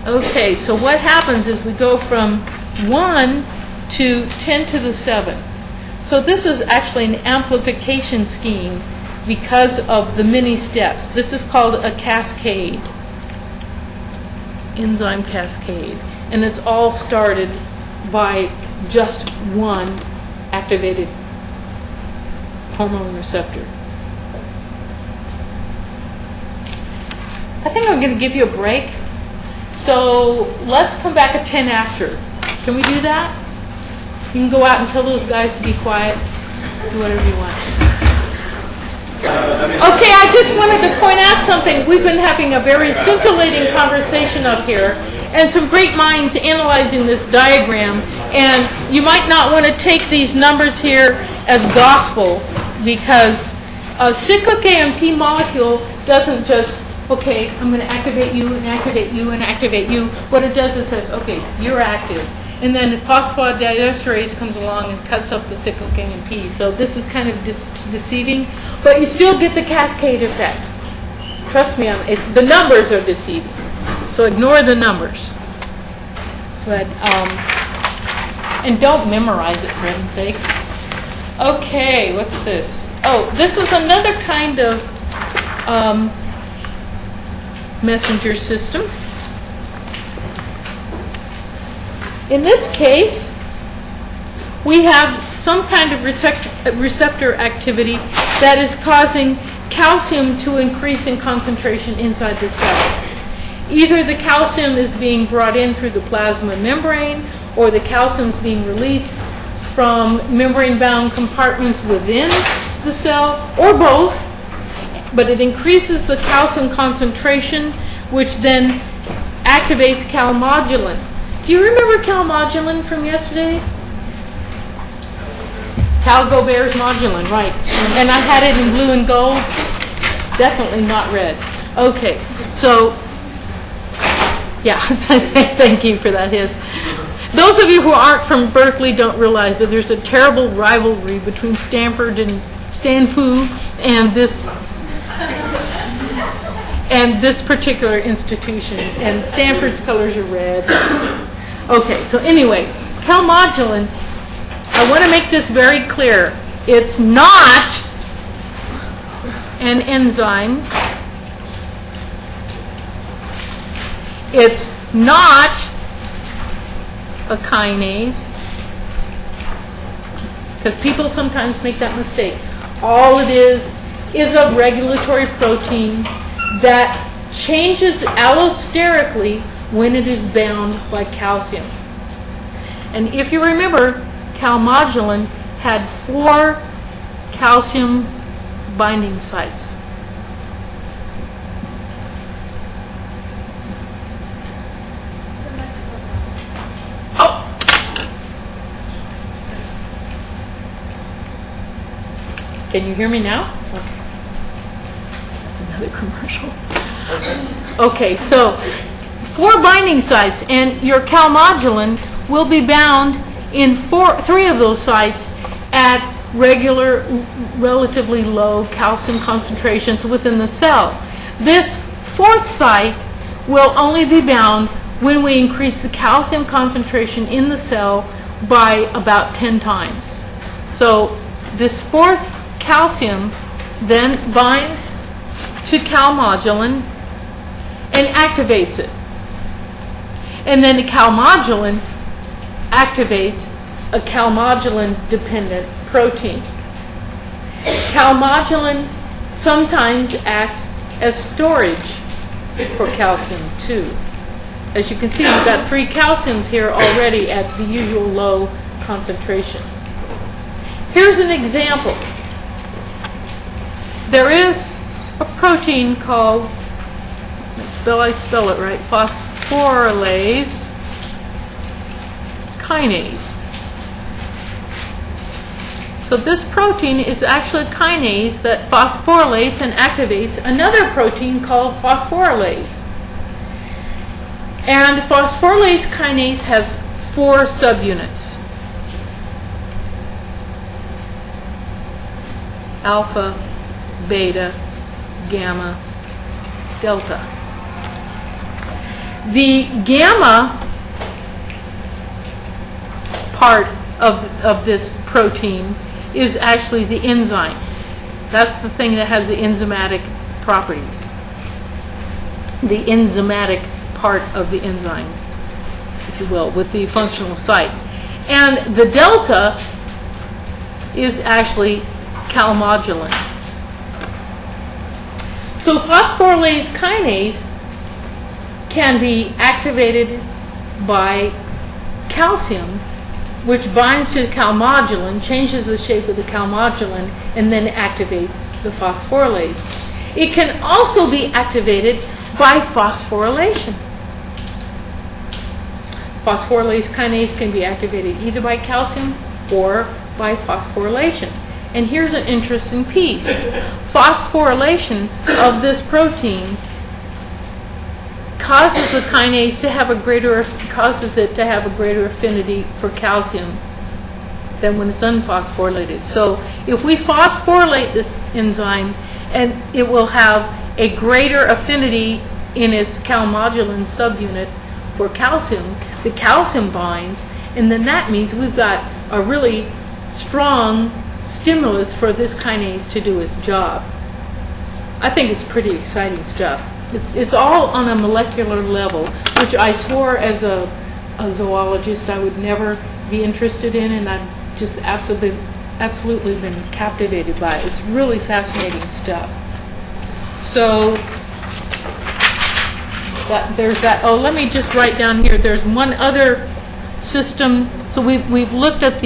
Okay, so what happens is we go from 1 to 10 to the 7. So this is actually an amplification scheme because of the many steps. This is called a cascade, enzyme cascade. And it's all started by just one activated hormone receptor. I think I'm going to give you a break. So let's come back at 10 after. Can we do that? You can go out and tell those guys to be quiet. Do whatever you want. Okay, I just wanted to point out something. We've been having a very scintillating conversation up here, and some great minds analyzing this diagram. And you might not want to take these numbers here as gospel, because a cyclic AMP molecule doesn't just, okay, I'm going to activate you and activate you and activate you. What it does is says, okay, you're active. And then phosphodiesterase comes along and cuts up the cyclic AMP. So this is kind of deceiving, but you still get the cascade effect. Trust me, the numbers are deceiving. So ignore the numbers. But, and don't memorize it, for heaven's sakes. Okay, what's this? Oh, this is another kind of messenger system. In this case, we have some kind of receptor activity that is causing calcium to increase in concentration inside the cell. Either the calcium is being brought in through the plasma membrane, or the calcium is being released from membrane-bound compartments within the cell, or both. But it increases the calcium concentration, which then activates calmodulin. Do you remember calmodulin from yesterday? Cal-Gobert's modulin, right. And I had it in blue and gold. Definitely not red. Okay, so, yeah, thank you for that hiss. Those of you who aren't from Berkeley don't realize that there's a terrible rivalry between Stanford and Stanfu and this particular institution. And Stanford's colors are red. Okay, so anyway, calmodulin, I want to make this very clear. It's not an enzyme. It's not a kinase, because people sometimes make that mistake. All it is a regulatory protein that changes allosterically when it is bound by calcium. And if you remember, calmodulin had 4 calcium binding sites. Oh! Can you hear me now? That's another commercial. Okay, so 4 binding sites, and your calmodulin will be bound in 3 of those sites at regular, relatively low calcium concentrations within the cell. This 4th site will only be bound when we increase the calcium concentration in the cell by about 10 times. So this 4th calcium then binds to calmodulin and activates it. And then the calmodulin activates a calmodulin-dependent protein. Calmodulin sometimes acts as storage for calcium too. As you can see, we've got 3 calciums here already at the usual low concentration. Here's an example. There is a protein called, I spell it right, phosphorylase kinase. So this protein is actually a kinase that phosphorylates and activates another protein called phosphorylase. And phosphorylase kinase has 4 subunits: alpha, beta, gamma, delta. The gamma part of this protein is actually the enzyme. That's the thing that has the enzymatic properties. The enzymatic part of the enzyme, if you will, with the functional site. And the delta is actually calmodulin. So phosphorylase kinase can be activated by calcium, which binds to calmodulin, changes the shape of the calmodulin, and then activates the phosphorylase. It can also be activated by phosphorylation. Phosphorylase kinase can be activated either by calcium or by phosphorylation. And here's an interesting piece. Phosphorylation of this protein causes the kinase to have a greater affinity for calcium than when it's unphosphorylated. So if we phosphorylate this enzyme, and it will have a greater affinity in its calmodulin subunit for calcium, the calcium binds, and then that means we've got a really strong stimulus for this kinase to do its job. I think it's pretty exciting stuff. It's all on a molecular level, which I swore as a zoologist I would never be interested in, and I've just absolutely been captivated by it. It's really fascinating stuff. So there's that. Oh, let me just write down here. There's one other system. So we've looked at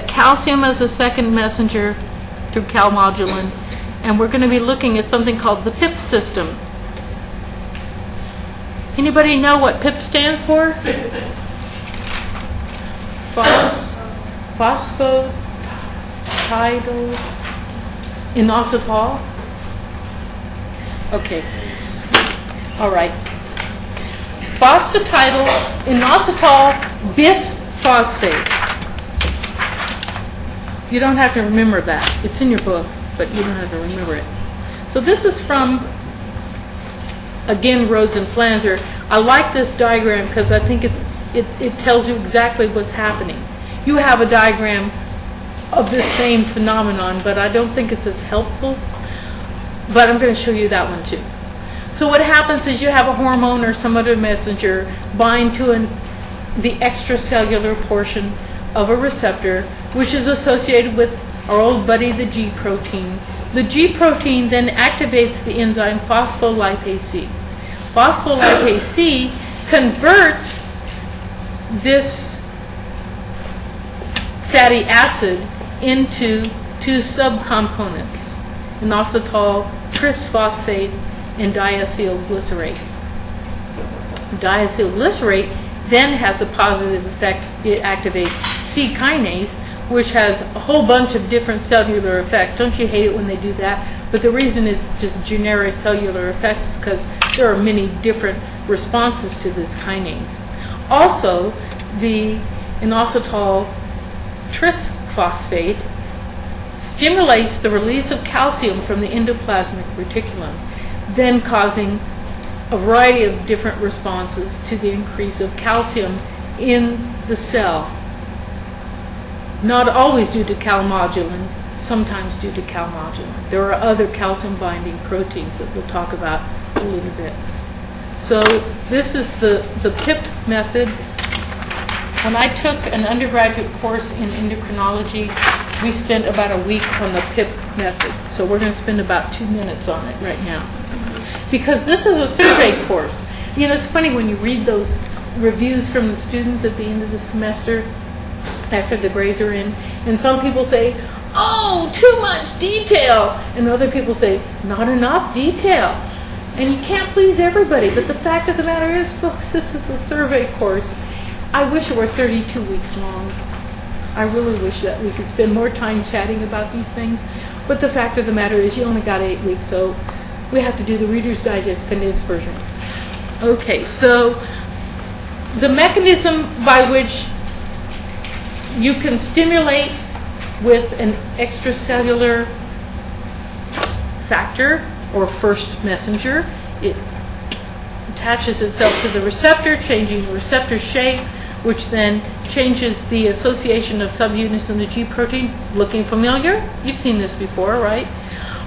calcium as a second messenger through calmodulin, and we're going to be looking at something called the PIP system. Anybody know what PIP stands for? Phosphatidyl inositol. Okay. All right. Phosphatidyl inositol bisphosphate. You don't have to remember that. It's in your book, but you don't have to remember it. So this is from, again, Rhodes and Flanzer. I like this diagram because I think it tells you exactly what's happening. You have a diagram of this same phenomenon, but I don't think it's as helpful. But I'm going to show you that one too. So what happens is you have a hormone or some other messenger bind to the extracellular portion of a receptor, which is associated with our old buddy, the G protein. The G protein then activates the enzyme phospholipase C. Phospholipase C converts this fatty acid into two subcomponents, inositol trisphosphate and diacylglycerate. Diacylglycerate then has a positive effect. It activates C kinase, which has a whole bunch of different cellular effects. Don't you hate it when they do that? But the reason it's just generic cellular effects is because there are many different responses to this kinase. Also, the inositol trisphosphate stimulates the release of calcium from the endoplasmic reticulum, then causing a variety of different responses to the increase of calcium in the cell. Not always due to calmodulin, sometimes due to calmodulin. There are other calcium-binding proteins that we'll talk about a little bit. So this is the PIP method. When I took an undergraduate course in endocrinology, we spent about a week on the PIP method. So we're going to spend about 2 minutes on it right now. Because this is a survey course. You know, it's funny when you read those reviews from the students at the end of the semester, after the grades are in, and some people say, oh, too much detail, and other people say, not enough detail. And you can't please everybody, but the fact of the matter is, folks, this is a survey course. I wish it were 32 weeks long. I really wish that we could spend more time chatting about these things, but the fact of the matter is you only got 8 weeks, so we have to do the Reader's Digest condensed version. Okay, so the mechanism by which you can stimulate with an extracellular factor or first messenger, it attaches itself to the receptor, changing the receptor shape, which then changes the association of subunits in the G protein. Looking familiar? You've seen this before, right?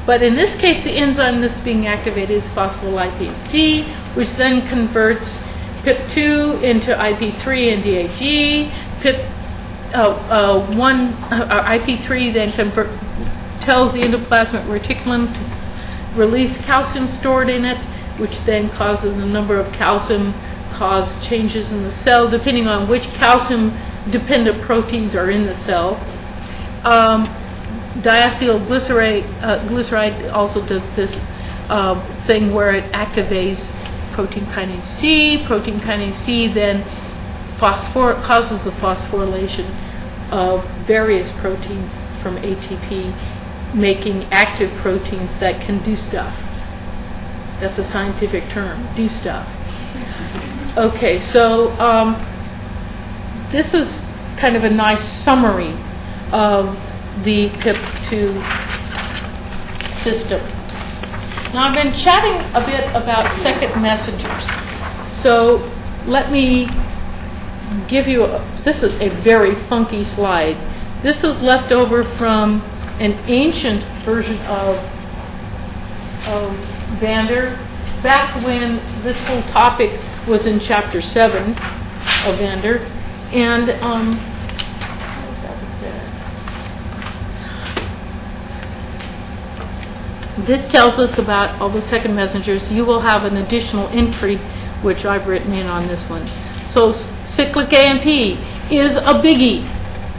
But in this case, the enzyme that's being activated is phospholipase C, which then converts PIP2 into IP3 and DAG. IP3 then tells the endoplasmic reticulum to release calcium stored in it, which then causes a number of calcium-caused changes in the cell, depending on which calcium-dependent proteins are in the cell. Diacylglyceride also does this thing where it activates protein kinase C. Protein kinase C then causes the phosphorylation of various proteins from ATP, making active proteins that can do stuff. That's a scientific term, do stuff. Okay, so this is kind of a nice summary of the PIP2 system. Now, I've been chatting a bit about second messengers. So let me give you, this is a very funky slide. This is left over from an ancient version of Vander, back when this whole topic was in chapter 7 of Vander. And this tells us about all the second messengers. You will have an additional entry, which I've written in on this one. So cyclic AMP is a biggie.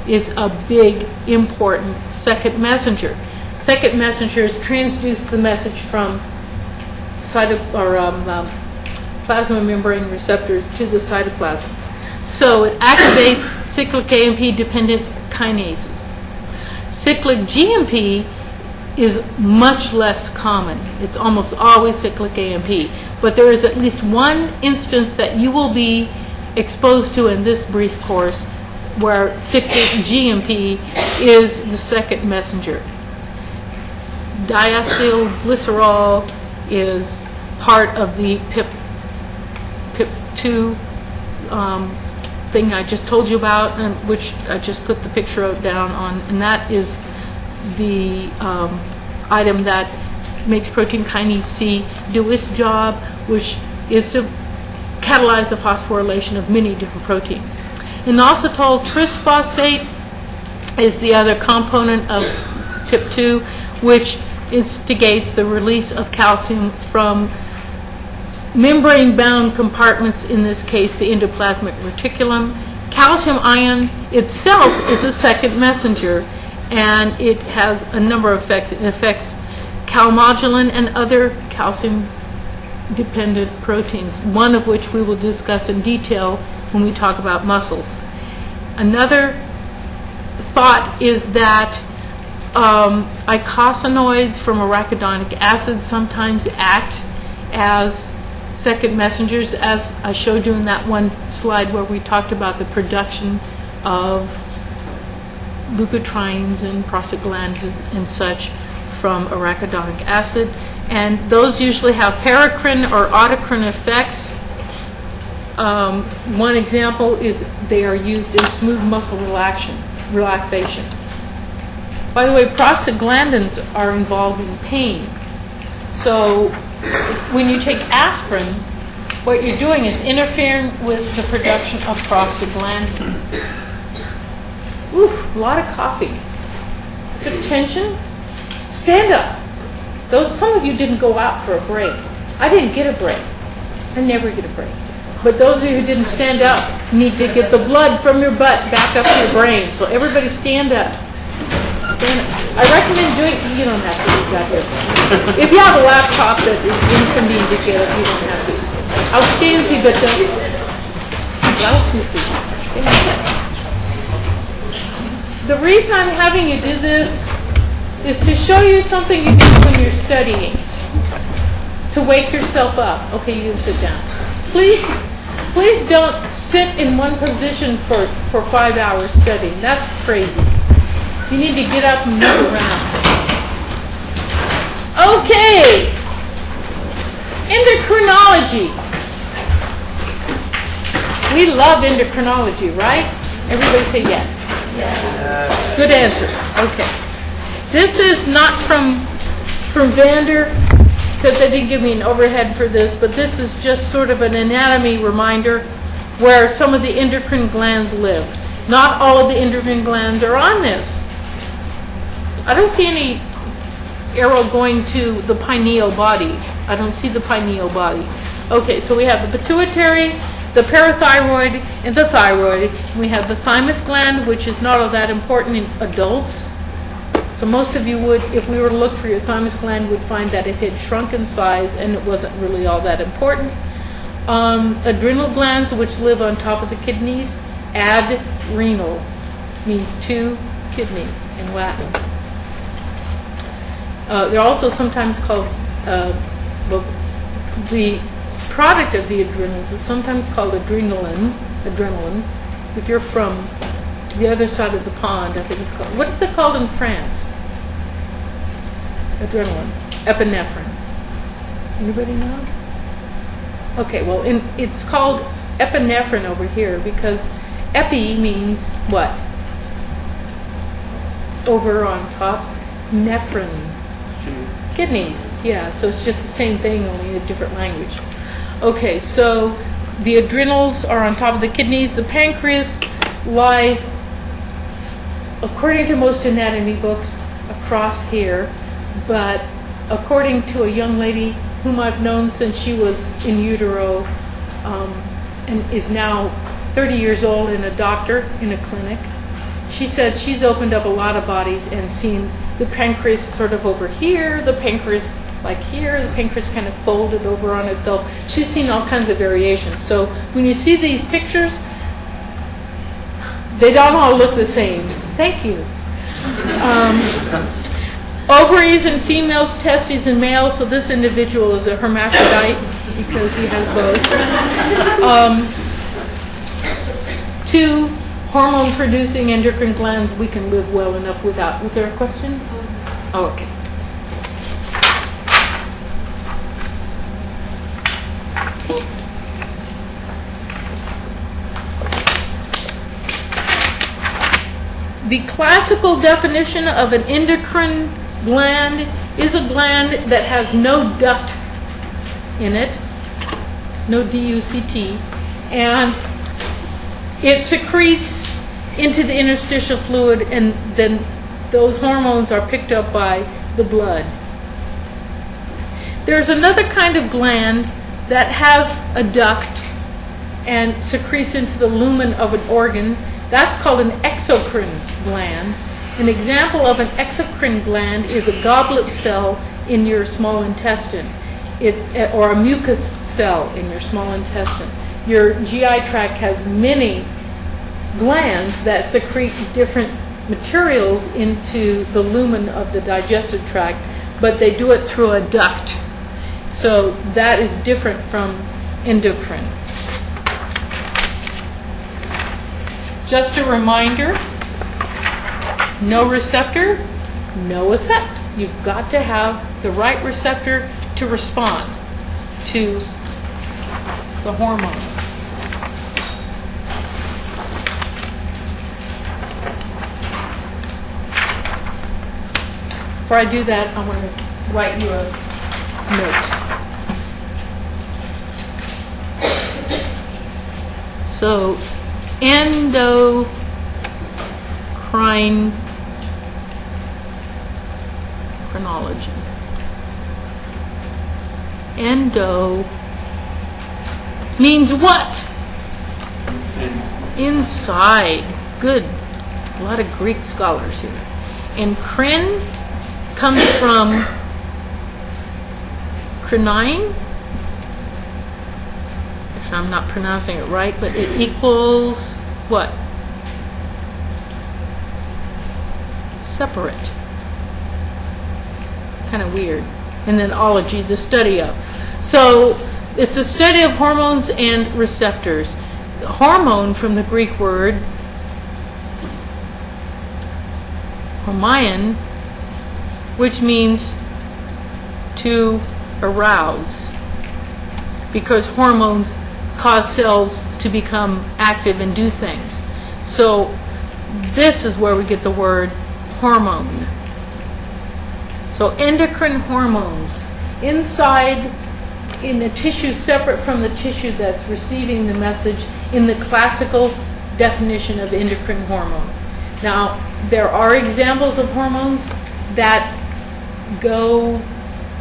It's a big, important second messenger. Second messengers transduce the message from plasma membrane receptors to the cytoplasm. So it activates cyclic AMP-dependent kinases. Cyclic GMP is much less common. It's almost always cyclic AMP. But there is at least one instance that you will be exposed to in this brief course where cyclic GMP is the second messenger. Diacylglycerol is part of the PIP2 thing I just told you about, and which I just put the picture down on, and that is the item that makes protein kinase C do its job, which is to catalyze the phosphorylation of many different proteins. Inositol trisphosphate is the other component of PIP2, which instigates the release of calcium from membrane-bound compartments, in this case the endoplasmic reticulum. Calcium ion itself is a second messenger, and it has a number of effects. It affects calmodulin and other calcium-dependent proteins, one of which we will discuss in detail when we talk about muscles. Another thought is that eicosanoids from arachidonic acid sometimes act as second messengers, as I showed you in that one slide where we talked about the production of leukotrienes and prostaglandins and such from arachidonic acid. And those usually have paracrine or autocrine effects. One example is they are used in smooth muscle relaxation. By the way, prostaglandins are involved in pain. So when you take aspirin, what you're doing is interfering with the production of prostaglandins. Ooh, a lot of coffee. Is it tension? Stand up. Some of you didn't go out for a break. I didn't get a break. I never get a break. But those of you who didn't stand up need to get the blood from your butt back up to your brain. So everybody stand up. Stand up. I recommend doing, you don't have to do that here. If you have a laptop that is inconvenient to get up, you don't have to. Ausstehen Sie bitte. The reason I'm having you do this is to show you something you do when you're studying. To wake yourself up. Okay, you can sit down. Please don't sit in one position for 5 hours studying. That's crazy. You need to get up and move around. Okay. Endocrinology. We love endocrinology, right? Everybody say yes. Yes. Good answer. Okay. This is not from Vander, because they didn't give me an overhead for this, but this is just sort of an anatomy reminder where some of the endocrine glands live. Not all of the endocrine glands are on this. I don't see any arrow going to the pineal body. I don't see the pineal body. Okay, so we have the pituitary, the parathyroid, and the thyroid. We have the thymus gland, which is not all that important in adults. So most of you would, if we were to look for your thymus gland, would find that it had shrunk in size and it wasn't really all that important. Adrenal glands, which live on top of the kidneys. Adrenal means to kidney in Latin. They're also sometimes called, well, the product of the adrenals is sometimes called adrenaline. If you're from the other side of the pond, I think it's called, what is it called in France? Adrenaline. Epinephrine. Anybody know? Okay, well, it's called epinephrine over here because epi means what? Over on top. Nephron. Kidneys. Yeah, so it's just the same thing, only in a different language. Okay, so the adrenals are on top of the kidneys. The pancreas lies, according to most anatomy books, across here, but according to a young lady whom I've known since she was in utero and is now 30 years old and a doctor in a clinic, she said she's opened up a lot of bodies and seen the pancreas sort of over here, the pancreas like here, the pancreas kind of folded over on itself. She's seen all kinds of variations. So when you see these pictures, they don't all look the same. Thank you. Ovaries in females, testes in males. So this individual is a hermaphrodite because he has both. 2 hormone-producing endocrine glands we can live well enough without. Was there a question? Oh, okay. The classical definition of an endocrine gland is a gland that has no duct in it, no DUCT, and it secretes into the interstitial fluid, and then those hormones are picked up by the blood. There's another kind of gland that has a duct and secretes into the lumen of an organ. That's called an exocrine gland. An example of an exocrine gland is a goblet cell in your small intestine, or a mucus cell in your small intestine. Your GI tract has many glands that secrete different materials into the lumen of the digestive tract, but they do it through a duct. So that is different from endocrine. Just a reminder, no receptor, no effect. You've got to have the right receptor to respond to the hormone. Before I do that, I want to write you a note. So, chronology. Endo means what? Inside. Good. A lot of Greek scholars here. And crin comes from crinine. I'm not pronouncing it right, but it equals what? Separate. Kind of weird. And then ology, the study of. So it's the study of hormones and receptors. The hormone from the Greek word hormaion, which means to arouse, because hormones cause cells to become active and do things. So this is where we get the word hormone. So endocrine hormones inside in a tissue separate from the tissue that's receiving the message in the classical definition of endocrine hormone. Now, there are examples of hormones that go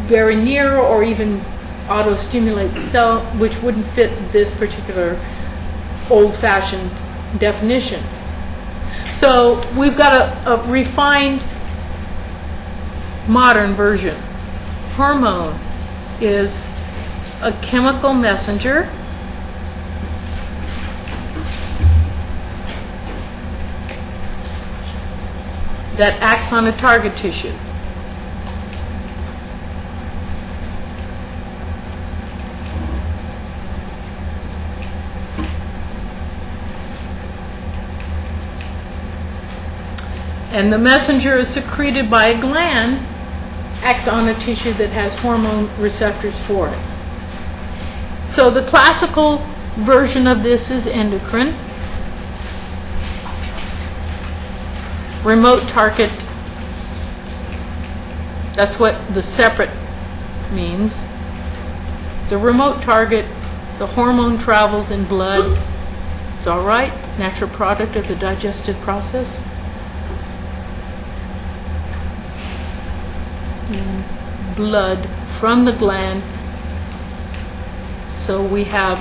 very near or even auto-stimulate the cell, which wouldn't fit this particular old-fashioned definition. So we've got a refined modern version. Hormone is a chemical messenger that acts on a target tissue. And the messenger is secreted by a gland, acts on a tissue that has hormone receptors for it. So the classical version of this is endocrine. Remote target, that's what the separate means. It's a remote target. The hormone travels in blood. It's all right, natural product of the digestive process. And blood from the gland. So we have,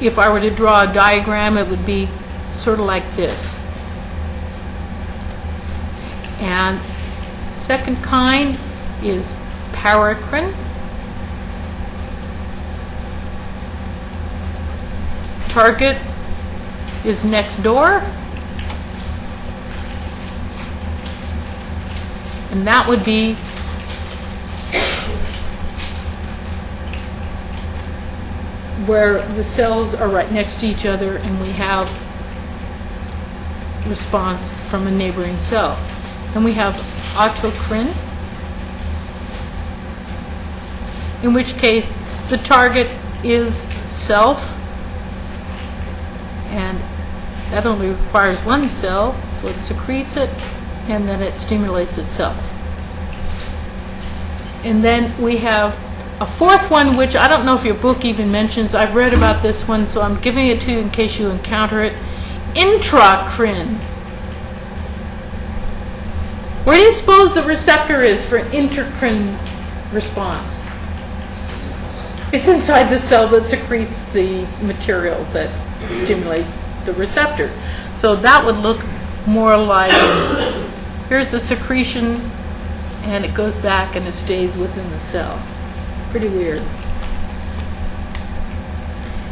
if I were to draw a diagram, it would be sort of like this. And second kind is paracrine. Target is next door. And that would be where the cells are right next to each other and we have response from a neighboring cell. And we have autocrine, in which case the target is self, and that only requires one cell, so it secretes it, and then it stimulates itself. And then we have a fourth one, which I don't know if your book even mentions. I've read about this one, so I'm giving it to you in case you encounter it. Intracrine. Where do you suppose the receptor is for intracrine response? It's inside the cell that secretes the material that stimulates the receptor. So that would look more like, here's the secretion, and it goes back and it stays within the cell. Pretty weird.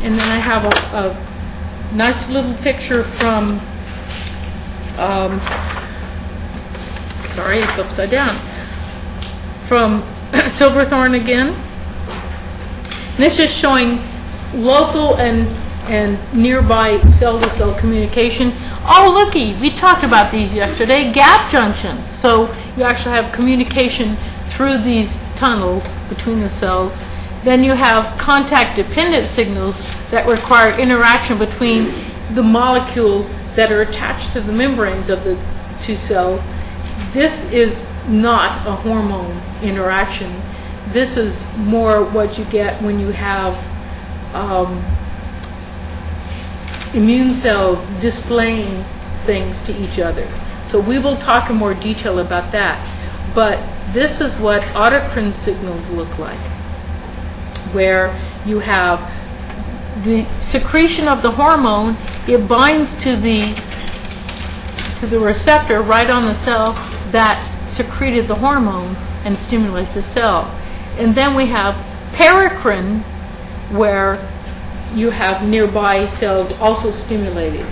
And then I have a nice little picture from, sorry, it's upside down, from Silverthorne again. And it's just showing local and nearby cell-to-cell communication. Oh, looky, we talked about these yesterday, gap junctions. So you actually have communication through these tunnels between the cells. Then you have contact-dependent signals that require interaction between the molecules that are attached to the membranes of the two cells. This is not a hormone interaction. This is more what you get when you have immune cells displaying things to each other. So we will talk in more detail about that. But this is what autocrine signals look like, where you have the secretion of the hormone. It binds to the receptor right on the cell that secreted the hormone and stimulates the cell. And then we have paracrine, where you have nearby cells also stimulated.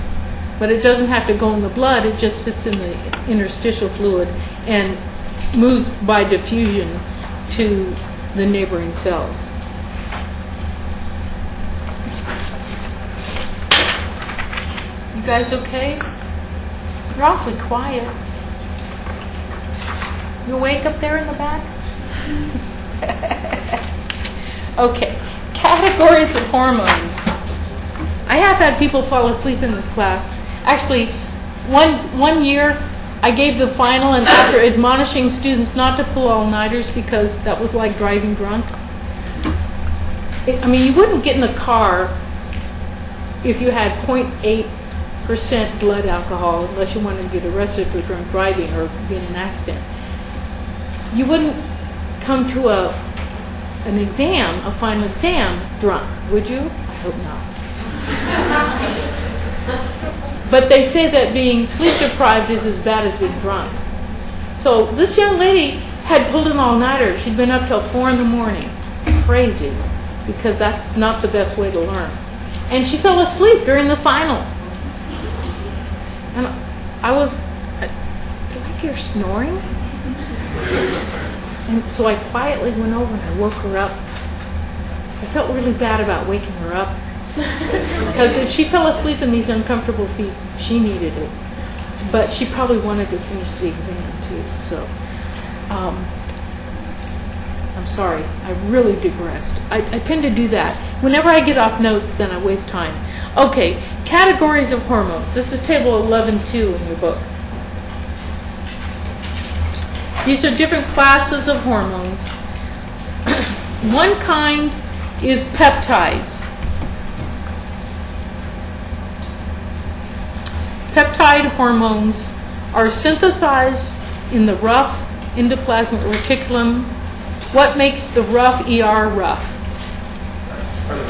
But it doesn't have to go in the blood, it just sits in the interstitial fluid and moves by diffusion to the neighboring cells. You guys okay? You're awfully quiet. You awake up there in the back? Okay, categories of hormones. I have had people fall asleep in this class. Actually, one year I gave the final, and after admonishing students not to pull all-nighters because that was like driving drunk. I mean, you wouldn't get in a car if you had 0.8% blood alcohol unless you wanted to get arrested for drunk driving or be in an accident. You wouldn't come to an exam, a final exam, drunk, would you? I hope not. But they say that being sleep deprived is as bad as being drunk. So this young lady had pulled an all-nighter. She'd been up till 4 in the morning. Crazy, because that's not the best way to learn. And she fell asleep during the final. And did I hear snoring? And so I quietly went over and I woke her up. I felt really bad about waking her up. Because if she fell asleep in these uncomfortable seats, she needed it. But she probably wanted to finish the exam too. So, I'm sorry, I really digressed. I tend to do that. Whenever I get off notes, then I waste time. Okay, categories of hormones. This is table 11.2 in your book. These are different classes of hormones. One kind is peptides. Peptide hormones are synthesized in the rough endoplasmic reticulum. What makes the rough ER rough?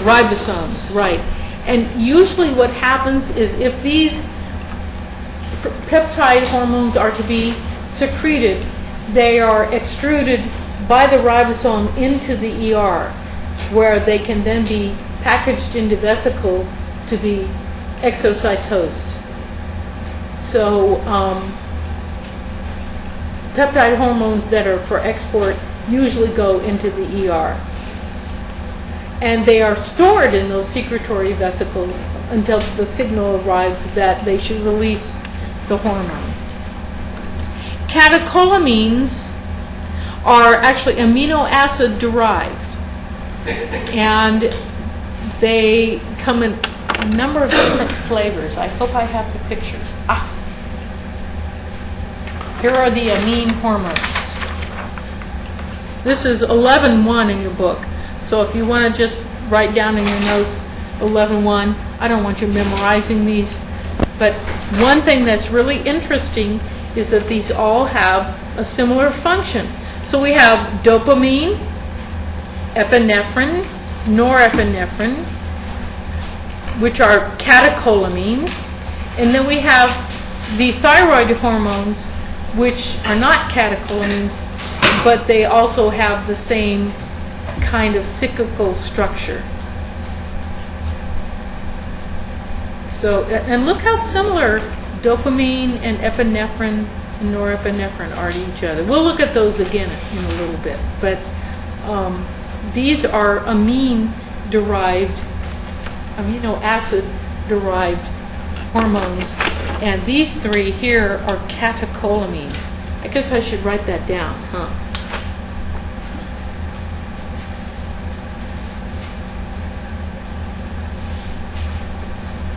Ribosomes, right. And usually what happens is if these peptide hormones are to be secreted, they are extruded by the ribosome into the ER, where they can then be packaged into vesicles to be exocytosed. So peptide hormones that are for export usually go into the ER. And they are stored in those secretory vesicles until the signal arrives that they should release the hormone. Catecholamines are actually amino acid derived. And they come in a number of different flavors. I hope I have the picture. Here are the amine hormones. This is 11.1 in your book. So if you want to just write down in your notes 11.1, I don't want you memorizing these. But one thing that's really interesting is that these all have a similar function. So we have dopamine, epinephrine, norepinephrine, which are catecholamines. And then we have the thyroid hormones, which are not catecholamines, but they also have the same kind of cyclical structure. So, and look how similar dopamine and epinephrine and norepinephrine are to each other. We'll look at those again in a little bit. But these are amino acid-derived hormones. And these three here are catecholamines. I guess I should write that down, huh?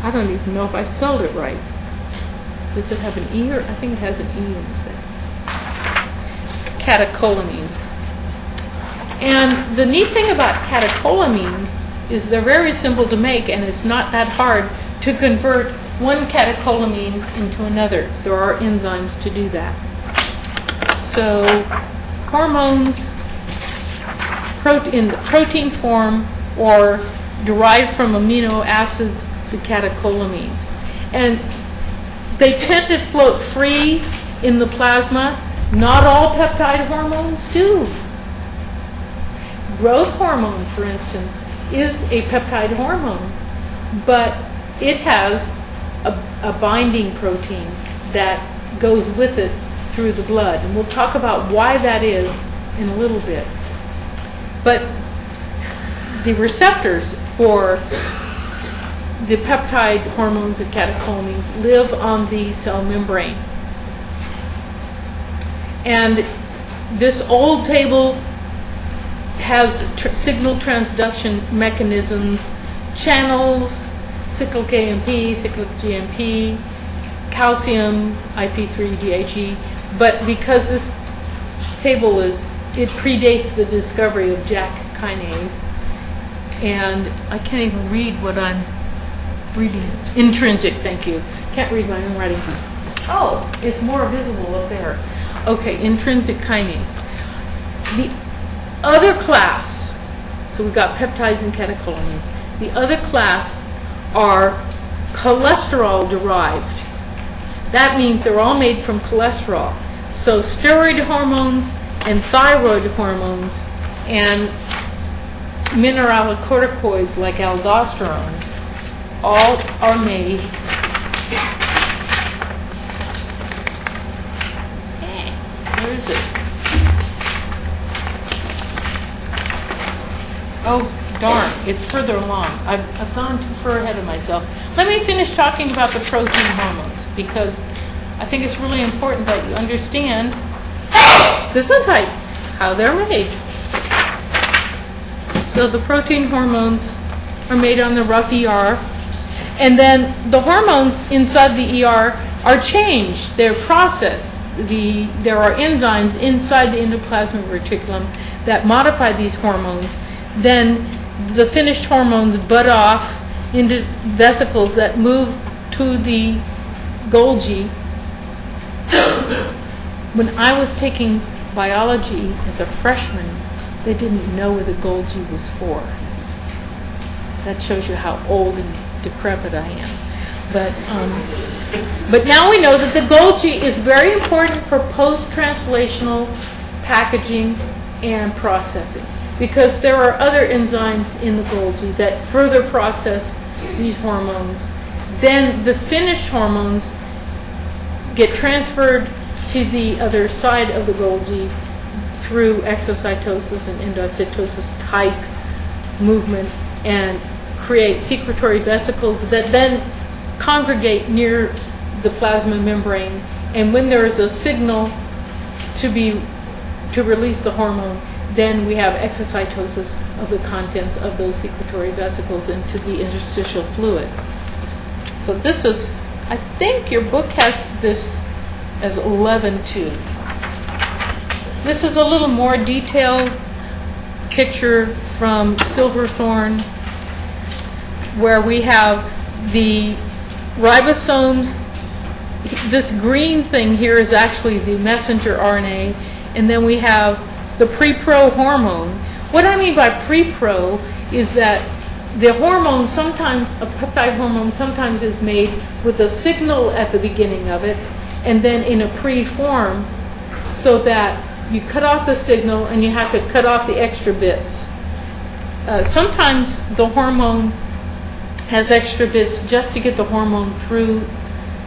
I don't even know if I spelled it right. Does it have an E, or I think it has an E in it. Catecholamines. And the neat thing about catecholamines is they're very simple to make, and it's not that hard to convert one catecholamine into another. There are enzymes to do that. So hormones in the protein form or derived from amino acids, the catecholamines. And they tend to float free in the plasma. Not all peptide hormones do. Growth hormone, for instance, is a peptide hormone, but it has a binding protein that goes with it through the blood. And we'll talk about why that is in a little bit. But the receptors for the peptide hormones and catecholamines live on the cell membrane. And this old table has signal transduction mechanisms, channels, cyclic AMP, cyclic GMP, calcium, IP3, DHE. But because this table it predates the discovery of JAK kinase, and I can't even read what I'm reading. Intrinsic, thank you. Can't read my own writing. Oh, it's more visible up there. Okay, intrinsic kinase. The other class, so we've got peptides and catecholamines. The other class are cholesterol derived. That means they're all made from cholesterol. So steroid hormones and thyroid hormones and mineralocorticoids like aldosterone all are made. Where is it? Oh, darn, it's further along. I've gone too far ahead of myself. Let me finish talking about the protein hormones, because I think it's really important that you understand Gesundheit, how they're made. So the protein hormones are made on the rough ER, and then the hormones inside the ER are changed. They're processed. There are enzymes inside the endoplasmic reticulum that modify these hormones. Then the finished hormones bud off into vesicles that move to the Golgi. When I was taking biology as a freshman, they didn't know what the Golgi was for. That shows you how old and decrepit I am. But now we know that the Golgi is very important for post-translational packaging and processing, because there are other enzymes in the Golgi that further process these hormones. Then the finished hormones get transferred to the other side of the Golgi through exocytosis and endocytosis type movement and create secretory vesicles that then congregate near the plasma membrane. And when there is a signal to release the hormone, then we have exocytosis of the contents of those secretory vesicles into the interstitial fluid. So this is, I think your book has this as 11-2. This is a little more detailed picture from Silverthorne, where we have the ribosomes. This green thing here is actually the messenger RNA, and then we have the pre-pro hormone. What I mean by pre-pro is that the hormone sometimes, a peptide hormone sometimes is made with a signal at the beginning of it, and then in a pre-form, so that you cut off the signal and you have to cut off the extra bits. Sometimes the hormone has extra bits just to get the hormone through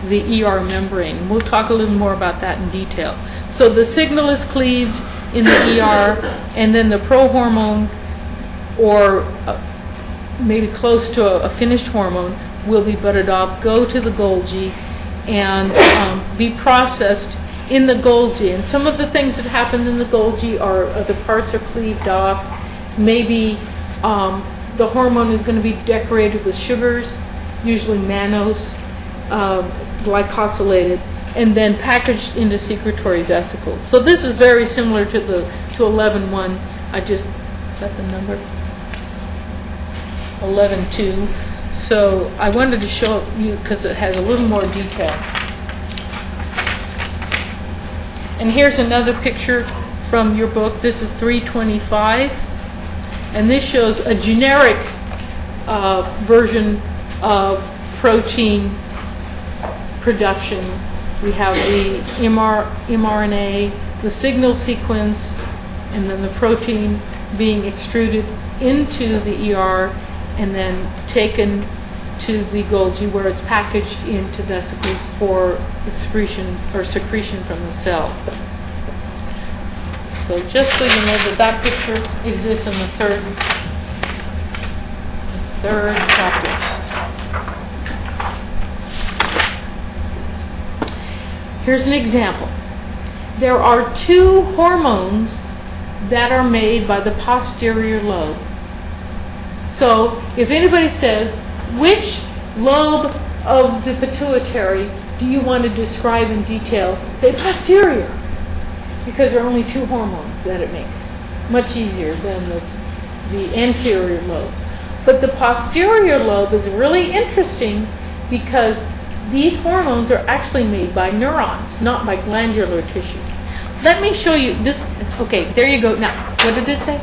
the ER membrane. We'll talk a little more about that in detail. So the signal is cleaved in the ER, and then the prohormone, or maybe close to a finished hormone, will be butted off, go to the Golgi, and be processed in the Golgi. And some of the things that happen in the Golgi are the parts are cleaved off. Maybe the hormone is going to be decorated with sugars, usually mannose, glycosylated, and then packaged into secretory vesicles. So this is very similar to 11-1. I just set the number 11-2. So I wanted to show you because it has a little more detail. And here's another picture from your book. This is 325, and this shows a generic version of protein production. We have the mRNA, the signal sequence, and then the protein being extruded into the ER and then taken to the Golgi, where it's packaged into vesicles for excretion or secretion from the cell. So just so you know that picture exists in the third chapter. Here's an example. There are two hormones that are made by the posterior lobe. So if anybody says, which lobe of the pituitary do you want to describe in detail? Say posterior, because there are only 2 hormones that it makes. Much easier than the anterior lobe. But the posterior lobe is really interesting because these hormones are actually made by neurons, not by glandular tissue. Let me show you this. Okay, there you go. Now, what did it say?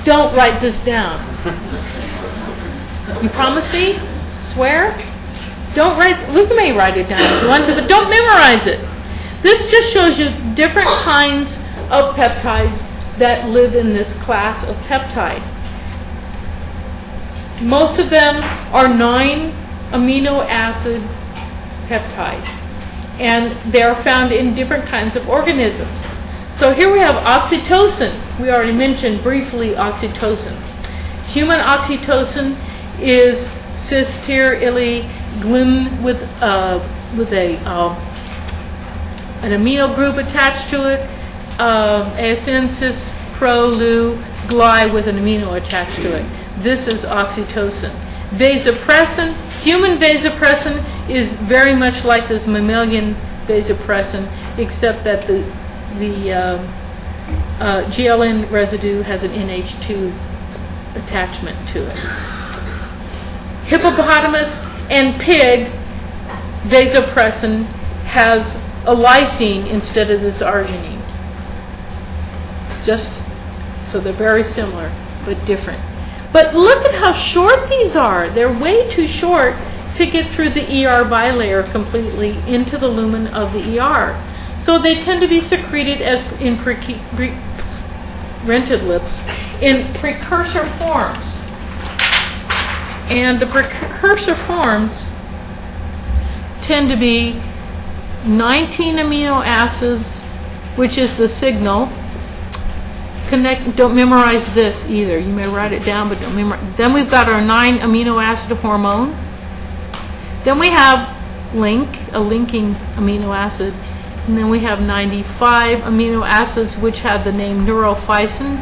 Don't write this down. You promise me? Swear? Don't write. We may write it down if you want to, but don't memorize it. This just shows you different kinds of peptides that live in this class of peptide. Most of them are 9 amino acid peptides, and they are found in different kinds of organisms. So here we have oxytocin. We already mentioned briefly oxytocin. Human oxytocin is cis-ter-ili-glin with an amino group attached to it, ASN cis-pro-lu-gly with an amino attached to it. This is oxytocin. Vasopressin, human vasopressin is very much like this mammalian vasopressin, except that the GLN residue has an NH2 attachment to it. Hippopotamus and pig vasopressin has a lysine instead of this arginine. Just so they're very similar but different. But look at how short these are. They're way too short to get through the ER bilayer completely into the lumen of the ER. So they tend to be secreted as in rented lips in precursor forms. And the precursor forms tend to be 19 amino acids, which is the signal. Don't memorize this either. You may write it down, but don't memorize. Then we've got our 9 amino acid hormone. Then we have a linking amino acid. And then we have 95 amino acids, which have the name neurophysin.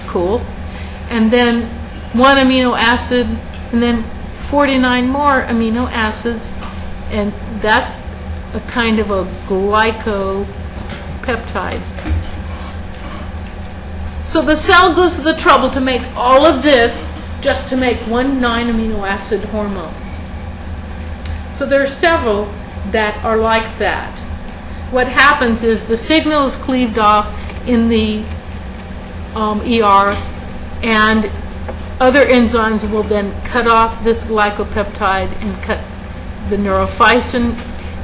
Cool. And then 1 amino acid, and then 49 more amino acids. And that's a kind of a glycopeptide. So the cell goes to the trouble to make all of this just to make 1 9 amino acid hormone. So there are several that are like that. What happens is the signal is cleaved off in the ER, and other enzymes will then cut off this glycopeptide and cut the neurophysin.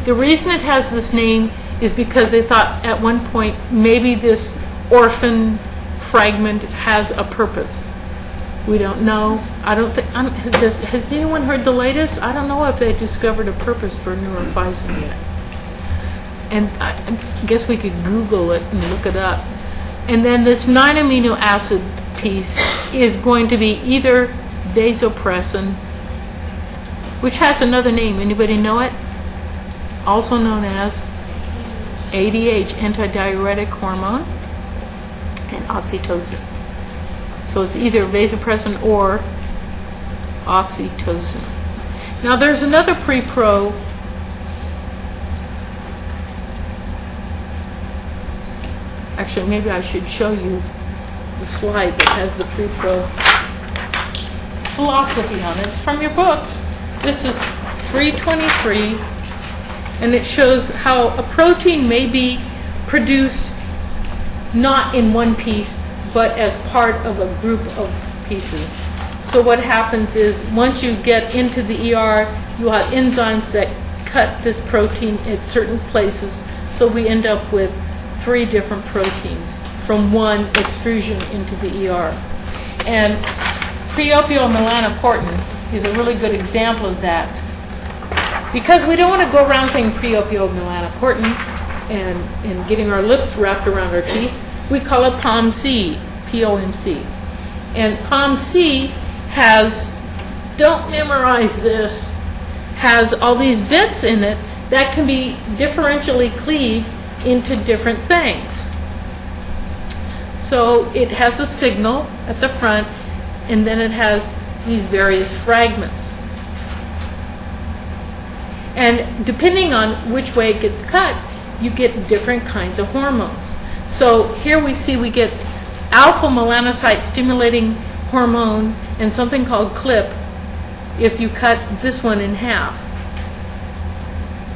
The reason it has this name is because they thought at one point maybe this orphan fragment has a purpose. We don't know. I don't think. Has anyone heard the latest? I don't know if they discovered a purpose for neurophysin yet. And I guess we could Google it and look it up. And then this 9 amino acid piece is going to be either vasopressin, which has another name. Anybody know it? Also known as ADH, antidiuretic hormone, and oxytocin. So it's either vasopressin or oxytocin. Now there's another pre-pro. Actually, maybe I should show you the slide that has the pre-pro philosophy on it. It's from your book. This is 323, and it shows how a protein may be produced not in one piece, but as part of a group of pieces. So what happens is once you get into the ER, you have enzymes that cut this protein at certain places. So we end up with 3 different proteins from one extrusion into the ER. And preopiomelanocortin is a really good example of that. Because we don't want to go around saying preopiomelanocortin and getting our lips wrapped around our teeth, we call it POMC, P-O-M-C. And POMC has, don't memorize this, has all these bits in it that can be differentially cleaved into different things. So it has a signal at the front, and then it has these various fragments. And depending on which way it gets cut, you get different kinds of hormones. So here we see we get alpha melanocyte stimulating hormone and something called CLIP if you cut this one in half.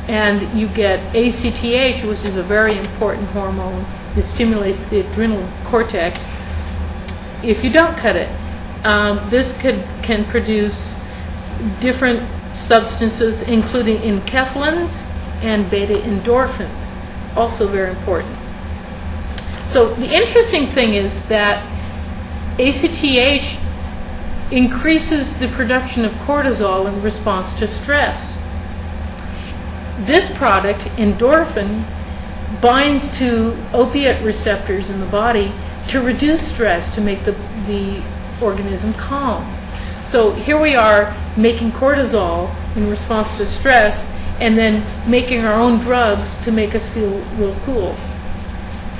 And you get ACTH, which is a very important hormone that stimulates the adrenal cortex, if you don't cut it. This can produce different substances, including enkephalins and beta endorphins, also very important. So the interesting thing is that ACTH increases the production of cortisol in response to stress. This product, endorphin, binds to opiate receptors in the body to reduce stress, to make the organism calm. So here we are making cortisol in response to stress and then making our own drugs to make us feel real cool.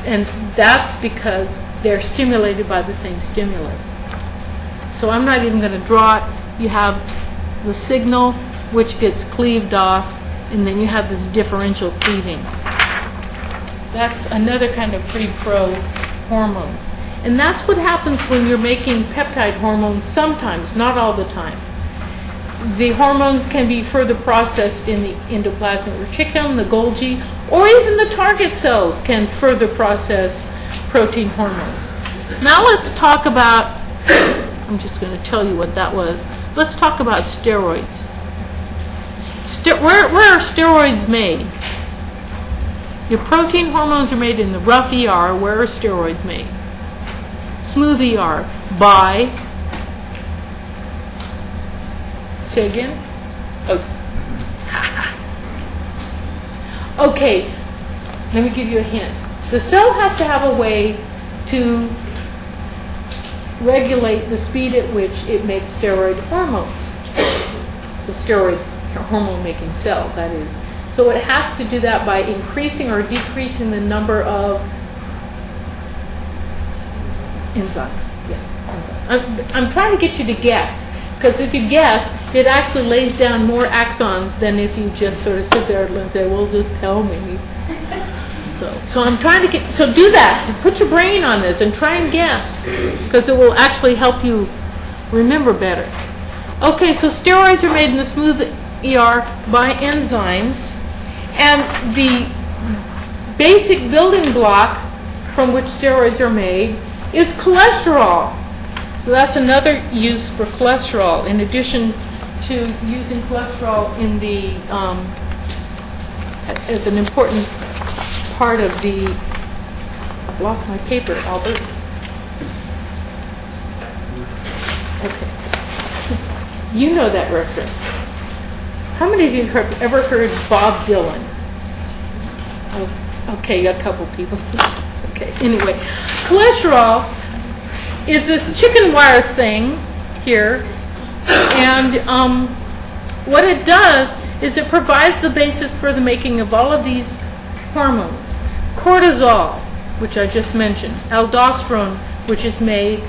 And that's because they're stimulated by the same stimulus. So I'm not even going to draw it. You have the signal, which gets cleaved off, and then you have this differential cleaving. That's another kind of pre-pro hormone. And that's what happens when you're making peptide hormones sometimes, not all the time. The hormones can be further processed in the endoplasmic reticulum, the Golgi, or even the target cells can further process protein hormones. Now let's talk about, I'm just going to tell you what that was. Let's talk about steroids. Where are steroids made? Your protein hormones are made in the rough ER. Where are steroids made? Smooth ER. By, say again? Okay, let me give you a hint. The cell has to have a way to regulate the speed at which it makes steroid hormones. The steroid hormone-making cell, that is. So it has to do that by increasing or decreasing the number of enzymes. Yes, enzymes. I'm trying to get you to guess, because if you guess, it actually lays down more axons than if you just sort of sit there and say, well, just tell me. So I'm trying to get, so do that. Put your brain on this and try and guess, because it will actually help you remember better. Okay, so steroids are made in the smooth ER by enzymes, and the basic building block from which steroids are made is cholesterol. So that's another use for cholesterol, in addition to using cholesterol in the as an important part of the, I've lost my paper, Albert. Okay. You know that reference. How many of you have ever heard Bob Dylan? Oh, okay, a couple people. Okay, anyway. Cholesterol is this chicken wire thing here, and what it does is it provides the basis for the making of all of these hormones. Cortisol, which I just mentioned, aldosterone, which is made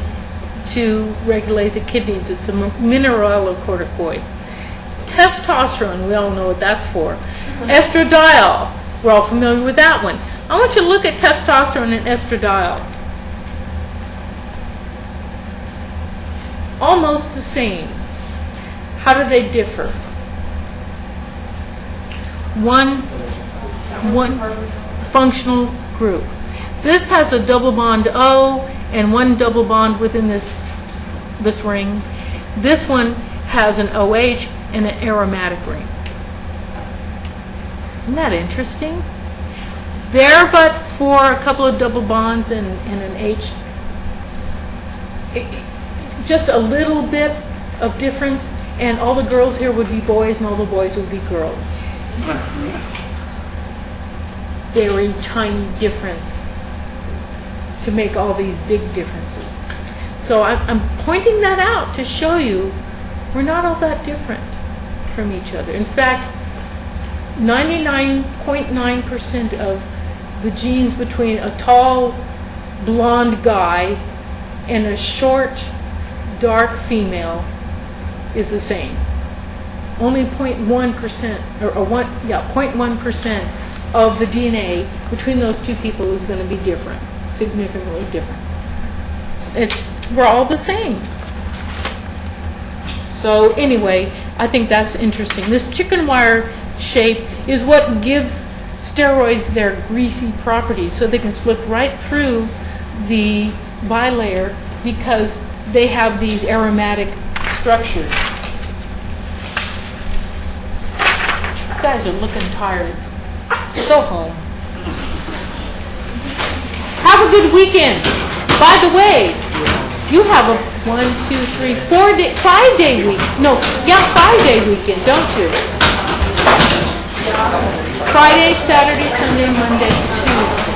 to regulate the kidneys. It's a mineralocorticoid. Testosterone, we all know what that's for. Estradiol, we're all familiar with that one. I want you to look at testosterone and estradiol. Almost the same. How do they differ? One functional group. This has a double bond O and one double bond within this ring. This one has an OH and an aromatic ring. Isn't that interesting? There, but for a couple of double bonds and an H, just a little bit of difference, and all the girls here would be boys and all the boys would be girls. Very tiny difference to make all these big differences. So I'm pointing that out to show you we're not all that different from each other. In fact, 99.9% of the genes between a tall blonde guy and a short dark female is the same. Only 0.1% or 0.1% of the DNA between those two people is going to be different, significantly different. We're all the same. So anyway, I think that's interesting. This chicken wire shape is what gives steroids their greasy properties, so they can slip right through the bilayer because they have these aromatic structures. You guys are looking tired. Go home. Have a good weekend. By the way, you have a 5-day week. No, yeah, 5-day weekend, don't you? Friday, Saturday, Sunday, Monday, Tuesday.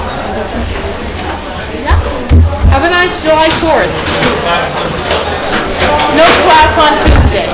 Yeah. Have a nice July 4th. No class on Tuesday.